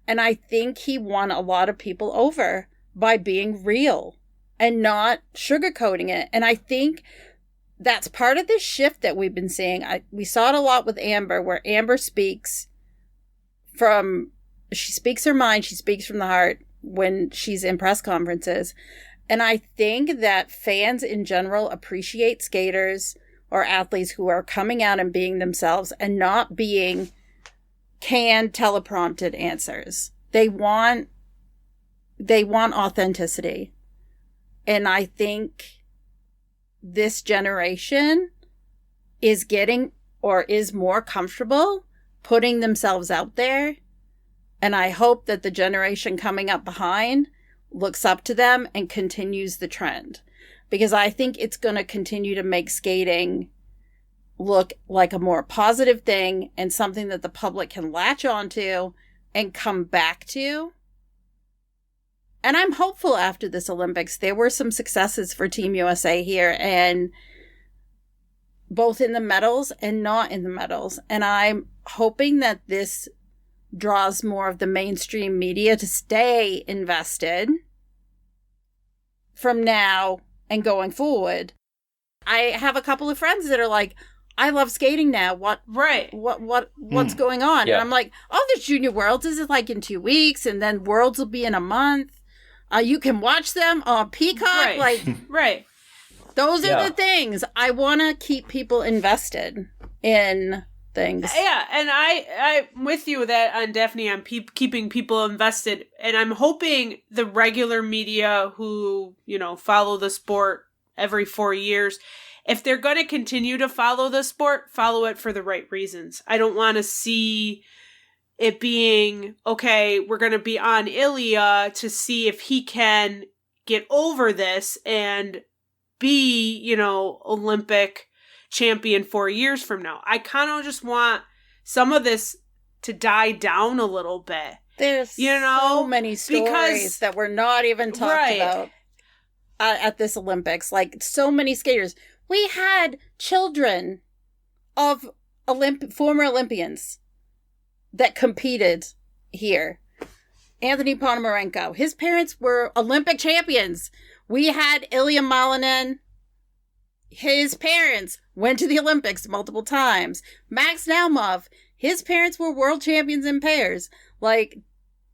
S2: And I think he won a lot of people over by being real and not sugarcoating it. And I think that's part of this shift that we've been seeing. We saw it a lot with Amber, where Amber speaks she speaks her mind, she speaks from the heart when she's in press conferences. And I think that fans in general appreciate skaters or athletes who are coming out and being themselves and not being canned, teleprompted answers. They want authenticity. And I think this generation is getting or is more comfortable putting themselves out there. And I hope that the generation coming up behind looks up to them and continues the trend. Because I think it's going to continue to make skating look like a more positive thing and something that the public can latch onto and come back to. And I'm hopeful after this Olympics. There were some successes for Team USA here, and both in the medals and not in the medals. And I'm hoping that this draws more of the mainstream media to stay invested from now and going forward. I have a couple of friends that are like, I love skating now. What's going on?
S1: Yeah.
S2: And I'm like, oh, the Junior Worlds is like in 2 weeks, and then Worlds will be in a month. You can watch them on Peacock.
S4: Right.
S2: Like,
S4: Right.
S2: those are
S1: Yeah.
S2: the things. I want to keep people invested in things.
S4: Yeah, and I'm with you that on Daphne on keeping people invested, and I'm hoping the regular media who, follow the sport every 4 years, if they're going to continue to follow the sport, follow it for the right reasons. I don't want to see it being, okay, we're going to be on Ilia to see if he can get over this and be, Olympic champion 4 years from now. I kind of just want some of this to die down a little bit
S2: There's so many stories that were not even talked about at this Olympics. Like, so many skaters. We had children of former Olympians that competed here. Anthony Ponomarenko. His parents were Olympic champions. We had Ilia Malinin. His parents went to the Olympics multiple times. Max Naumov. His parents were world champions in pairs. Like,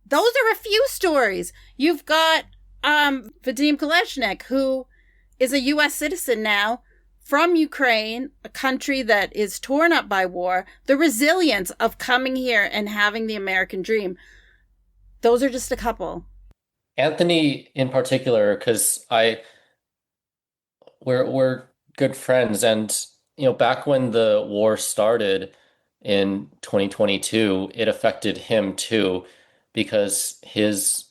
S2: those are a few stories. You've got Vadim Koleshnik, who is a U.S. citizen now, from Ukraine, a country that is torn up by war. The resilience of coming here and having the American dream. Those are just a couple.
S1: Anthony in particular, because we're good friends, and back when the war started in 2022, it affected him too, because his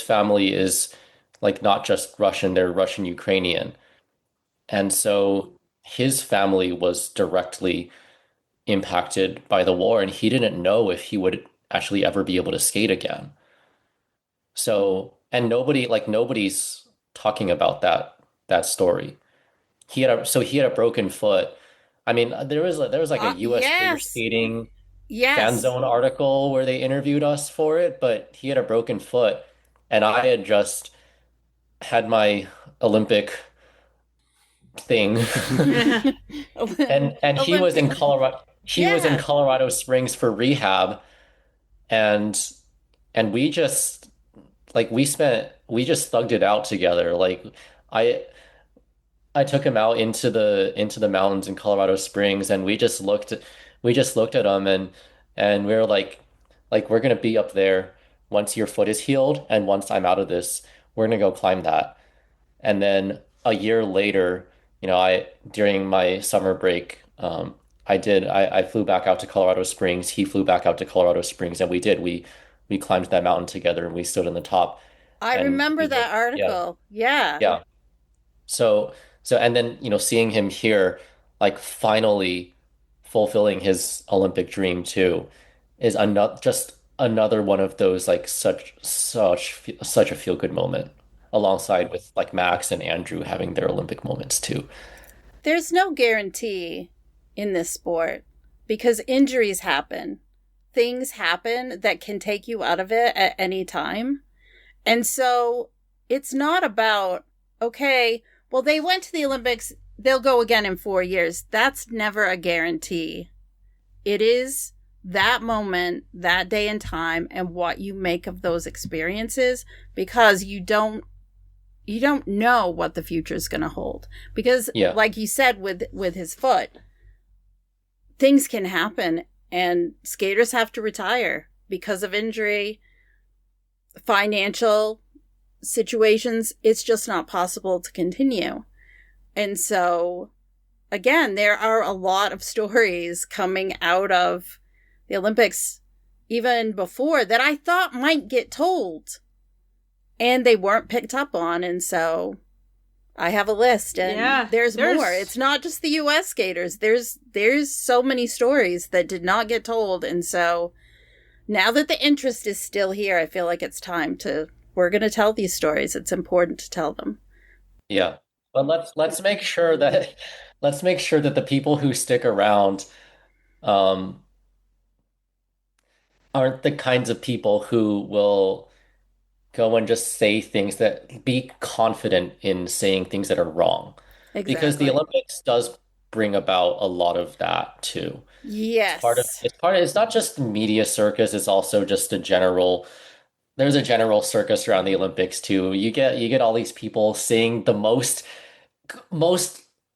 S1: family is like not just Russian, they're Russian Ukrainian. And so his family was directly impacted by the war, and he didn't know if he would actually ever be able to skate again. So, and nobody's talking about that story. He had a broken foot. I mean, there was like a US figure skating fan zone article where they interviewed us for it, but he had a broken foot, and I had just had my Olympic thing. and he was in Colorado. He was in Colorado Springs for rehab, and we just we just thugged it out together. Like, I took him out into the mountains in Colorado Springs, and we just looked at him, and we were like we're gonna be up there once your foot is healed, and once I'm out of this, we're gonna go climb that. And then a year later, during my summer break, I flew back out to Colorado Springs. He flew back out to Colorado Springs, and we climbed that mountain together, and we stood on the top.
S2: I remember that article. Yeah.
S1: So and then seeing him here, like finally fulfilling his Olympic dream too, is another one of those like such a feel good moment, alongside with like Max and Andrew having their Olympic moments too.
S2: There's no guarantee in this sport because injuries happen. Things happen that can take you out of it at any time. And so it's not about, okay, well, they went to the Olympics, they'll go again in 4 years. That's never a guarantee. It is that moment, that day and time, and what you make of those experiences, because you don't know what the future is going to hold. Because like you said with his foot, things can happen and skaters have to retire because of injury, financial situations. It's just not possible to continue. And so, again, there are a lot of stories coming out of the Olympics, even before, that I thought might get told. And they weren't picked up on. And so I have a list, and there's more. It's not just the U.S. skaters. There's so many stories that did not get told. And so now that the interest is still here, I feel like it's time we're going to tell these stories. It's important to tell them.
S1: Yeah. But let's make sure that the people who stick around aren't the kinds of people who will go and just say things be confident in saying things that are wrong. Exactly. Because the Olympics does bring about a lot of that too.
S2: Yes.
S1: It's not just media circus, it's also just there's a general circus around the Olympics too. You get all these people saying the most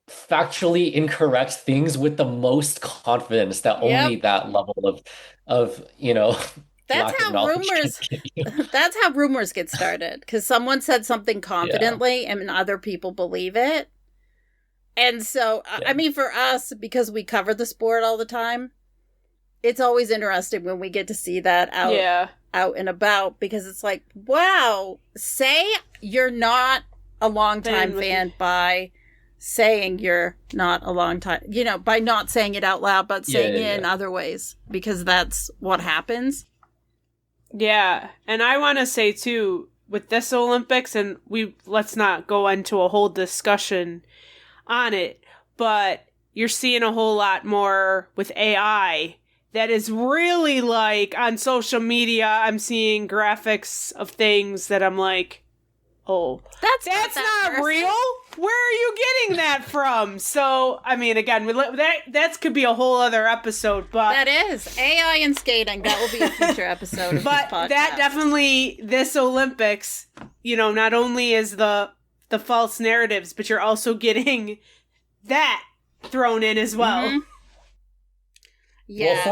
S1: factually incorrect things with the most confidence that only that level of
S2: that's how rumors get started, because someone said something confidently and other people believe it. And so I mean, for us, because we cover the sport all the time, it's always interesting when we get to see that out and about, because it's like, wow, say you're not a longtime fan by saying you're not a long time, by not saying it out loud, but saying it in other ways, because that's what happens.
S4: Yeah, and I want to say too, with this Olympics, and let's not go into a whole discussion on it, but you're seeing a whole lot more with AI that is really like on social media. I'm seeing graphics of things that I'm like, oh, that's not real. Where are you getting that from? So, I mean, again, that could be a whole other episode, but
S2: that is AI and skating. That will be a future episode of
S4: but
S2: this podcast.
S4: That definitely, this Olympics, not only is the false narratives, but you're also getting that thrown in as well.
S2: Mm-hmm. Yeah.
S1: Well,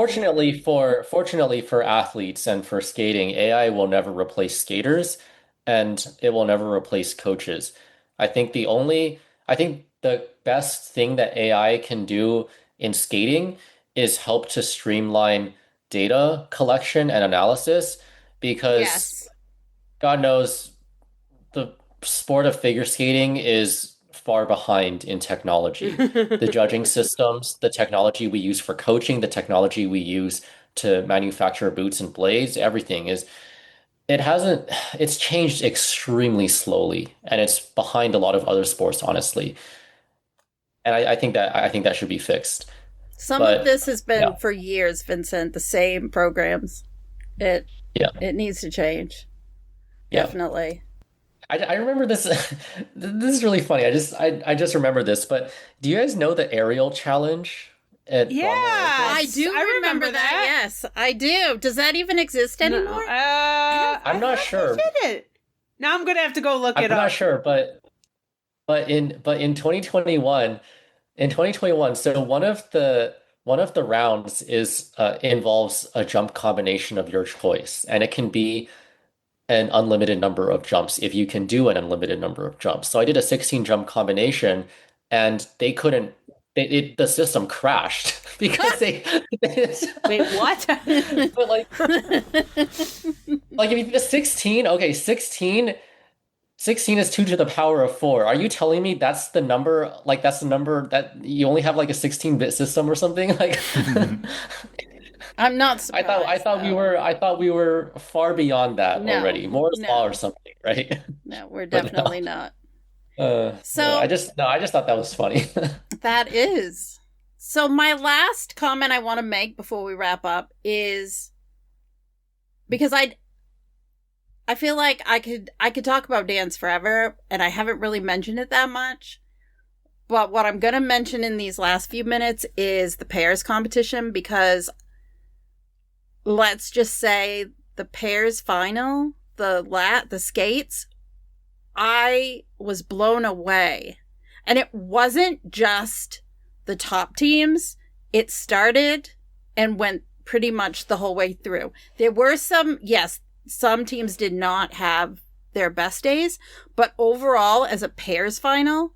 S1: fortunately for athletes and for skating, AI will never replace skaters, and it will never replace coaches. I think the best thing that AI can do in skating is help to streamline data collection and analysis, because
S2: Yes.
S1: God knows the sport of figure skating is far behind in technology. The judging systems, the technology we use for coaching, the technology we use to manufacture boots and blades, everything is it hasn't it's changed extremely slowly, and it's behind a lot of other sports, honestly. And I think that should be fixed.
S2: Some
S1: But
S2: of this has been
S1: yeah.
S2: for years, Vincent, the same programs. It needs to change.
S1: Yeah.
S2: Definitely.
S1: I remember this. This is really funny. I just remember this. But do you guys know the aerial challenge at
S4: Yeah,
S2: I do remember that. Yes, I do. Does that even exist anymore?
S1: I'm not sure.
S4: Now I'm gonna have to go look
S1: I'm
S4: it up.
S1: not sure, but in 2021, so one of the rounds is involves a jump combination of your choice, and it can be an unlimited number of jumps if you can do an unlimited number of jumps. So I did a 16 jump combination, and they couldn't. The system crashed because
S4: Wait, what?
S1: But like if you did a 16, okay, 16 is 2 to the power of 4. Are you telling me that's the number, that you only have like a 16-bit system or something? Like
S2: I'm not surprised.
S1: I thought we were far beyond that already. Moore's law or something, right?
S2: No, we're definitely not.
S1: So I just thought that was funny.
S2: That is. So my last comment I want to make before we wrap up is because I feel like I could talk about dance forever, and I haven't really mentioned it that much. But what I'm going to mention in these last few minutes is the pairs competition, because let's just say the pairs final, the skates, I was blown away. And it wasn't just the top teams. It started and went pretty much the whole way through. There were some teams did not have their best days, but overall, as a pairs final,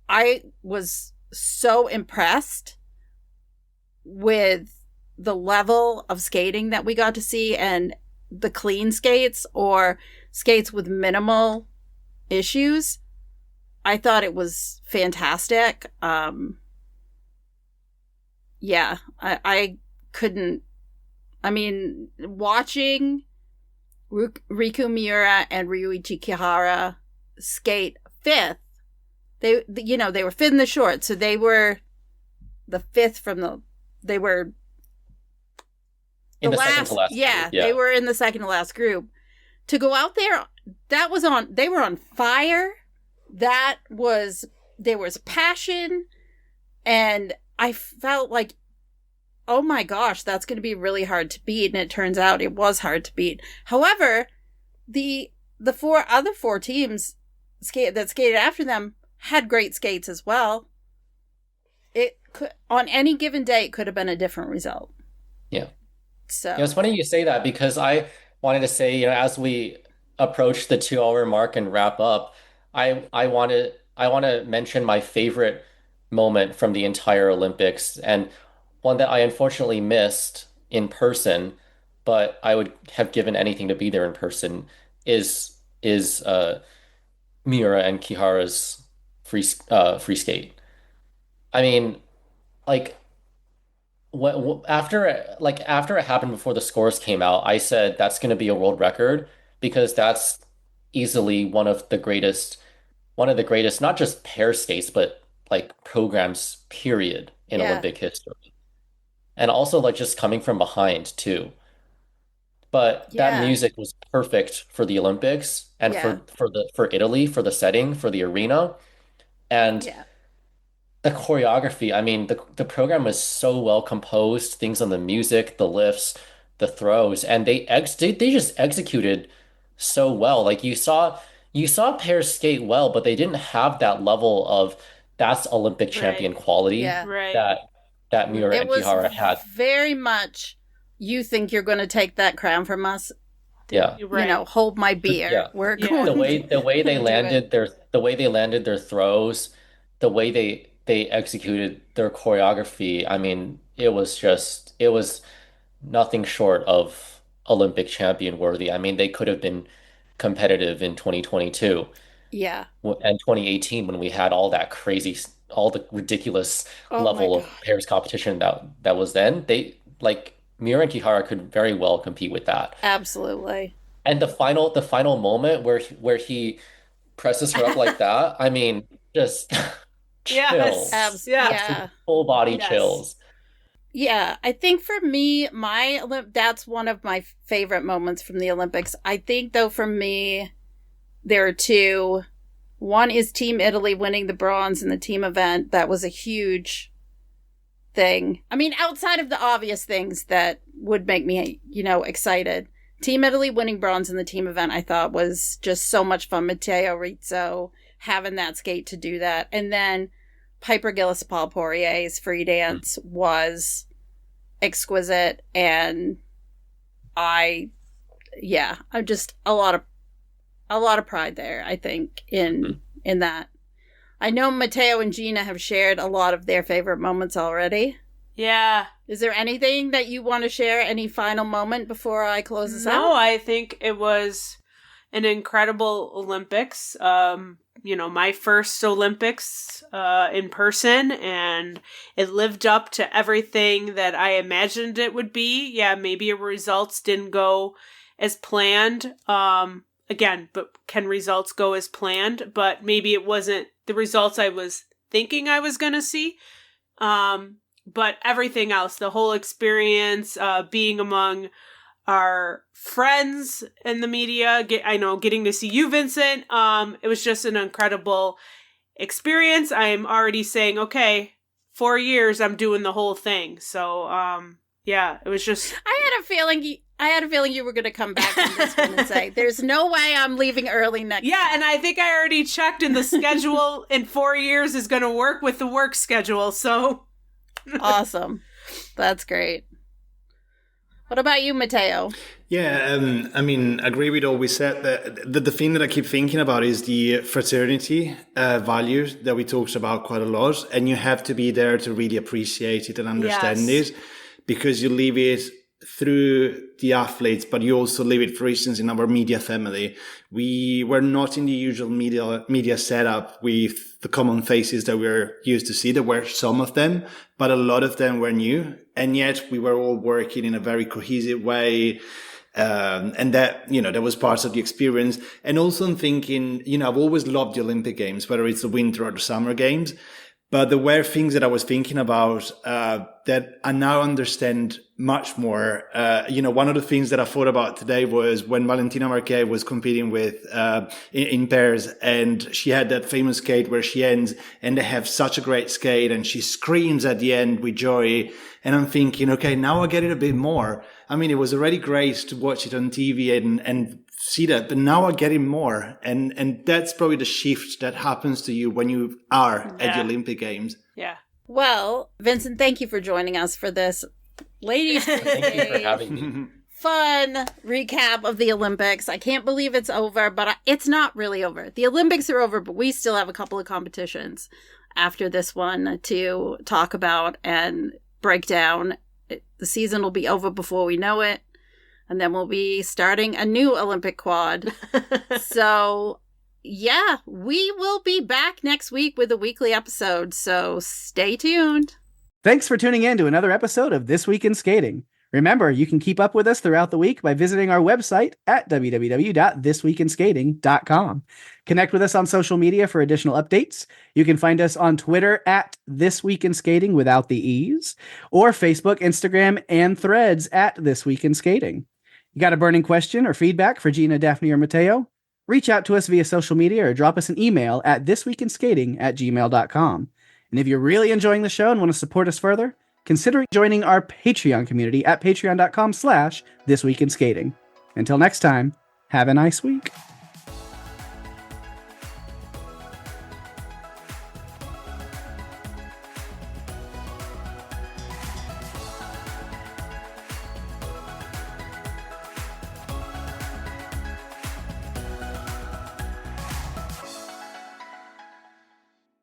S2: I was so impressed with the level of skating that we got to see, and the clean skates or skates with minimal issues. I thought it was fantastic. I couldn't. I mean, watching Riku Miura and Ryuichi Kihara skate fifth, they were fifth in the short, so they were the fifth they were
S1: in the second to last
S2: yeah,
S1: group.
S2: they were in the second to last group. To go out there, they were on fire. There was passion, and I felt like, oh my gosh, that's going to be really hard to beat. And it turns out it was hard to beat. However, the other four teams that skated after them had great skates as well. It could, on any given day, it could have been a different result.
S1: Yeah.
S2: So
S1: it's funny you say that, because I wanted to say, as we approach the 2 hour mark and wrap up, I want to mention my favorite moment from the entire Olympics, and one that I unfortunately missed in person, but I would have given anything to be there in person, is Miura and Kihara's free skate. I mean, like, after it happened before the scores came out, I said that's going to be a world record because that's easily one of the greatest, not just pair skates, but like programs, period, in
S2: Yeah.
S1: Olympic history. And also like just coming from behind too. But that
S2: Yeah.
S1: music was perfect for the Olympics and
S2: Yeah.
S1: for Italy, for the setting, for the arena. And
S2: Yeah.
S1: the choreography, I mean, the program was so well composed, things on the music, the lifts, the throws, and they just executed so well. Like you saw pairs skate well, but they didn't have that level of that's Olympic champion
S4: Right.
S1: quality
S2: Yeah.
S4: Right.
S1: that Miura
S2: It
S1: and
S2: was
S1: Kihara had.
S2: very much, you think you're going to take that crown from us?
S1: Yeah.
S4: Right.
S2: You know, hold my beer.
S1: Yeah.
S2: We're
S4: Yeah.
S2: going
S1: The way they
S2: do
S1: landed their throws, the way they executed their choreography, I mean, it was nothing short of Olympic champion worthy. I mean, they could have been competitive in 2022
S2: Yeah.
S1: and 2018 when we had all the ridiculous
S2: Oh my
S1: level
S2: God.
S1: of pairs competition that was then. They like Miura and Kihara could very well compete with that.
S2: Absolutely.
S1: And the final moment where he presses her up like that, I mean, just chills.
S4: Yes.
S2: Yeah.
S1: Full body
S4: Yes.
S1: chills.
S2: Yeah, I think for me, that's one of my favorite moments from the Olympics. I think, though, for me, there are two. One is Team Italy winning the bronze in the team event. That was a huge thing. I mean, outside of the obvious things that would make me, excited. Team Italy winning bronze in the team event, I thought was just so much fun. Matteo Rizzo having that skate to do that. And then Piper Gillis-Paul Poirier's free dance was exquisite, and I'm just a lot of pride there, I think, in that. I know Matteo and Gina have shared a lot of their favorite moments already.
S4: Yeah.
S2: Is there anything that you want to share? Any final moment before I close this out?
S4: No, I think it was an incredible Olympics. My first Olympics in person, and it lived up to everything that I imagined it would be. Yeah, maybe results didn't go as planned. Again, but can results go as planned? But maybe it wasn't the results I was thinking I was going to see. But everything else, the whole experience, being among our friends in the media, getting to see you, Vincent. It was just an incredible experience. I'm already saying, okay, 4 years, I'm doing the whole thing. So, it was just.
S2: I had a feeling you were going to come back from this one and say, "There's no way I'm leaving early next."
S4: Yeah, and I think I already checked, and the schedule in 4 years is going to work with the work schedule. So.
S2: Awesome. That's great. What about you, Matteo?
S10: Yeah, I mean, agree with all we said. The thing that I keep thinking about is the fraternity values that we talked about quite a lot. And you have to be there to really appreciate it and understand
S4: Yes.
S10: it, because you live it through the athletes, but you also live it, for instance, in our media family. We were not in the usual media setup with the common faces that we're used to see. There were some of them, but a lot of them were new. And yet we were all working in a very cohesive way. And that was part of the experience. And also I'm thinking, I've always loved the Olympic Games, whether it's the winter or the summer games. But there were things that I was thinking about that I now understand much more. One of the things that I thought about today was when Valentina Marquez was competing with in pairs, and she had that famous skate where she ends, and they have such a great skate, and she screams at the end with joy. And I'm thinking, okay, now I get it a bit more. I mean, it was already great to watch it on TV and see that, but now I get it more. And that's probably the shift that happens to you when you are at the Olympic Games.
S4: Yeah.
S2: Well, Vincent, thank you for joining us for this ladies'
S1: Thank you for having me.
S2: fun recap of the Olympics. I can't believe it's over, but it's not really over. The Olympics are over, but we still have a couple of competitions after this one to talk about and break down. The season will be over before we know it, and then we'll be starting a new Olympic quad. So, yeah, we will be back next week with a weekly episode, so stay tuned.
S9: Thanks for tuning in to another episode of This Week in Skating. Remember, you can keep up with us throughout the week by visiting our website at www.thisweekinskating.com. Connect with us on social media for additional updates. You can find us on Twitter at This Week in Skating without the E's, or Facebook, Instagram, and Threads at This Week in Skating. You got a burning question or feedback for Gina, Daphne, or Matteo? Reach out to us via social media or drop us an email at thisweekinskating@gmail.com. And if you're really enjoying the show and want to support us further, consider joining our Patreon community at patreon.com/thisweekinskating. Until next time, have a nice week.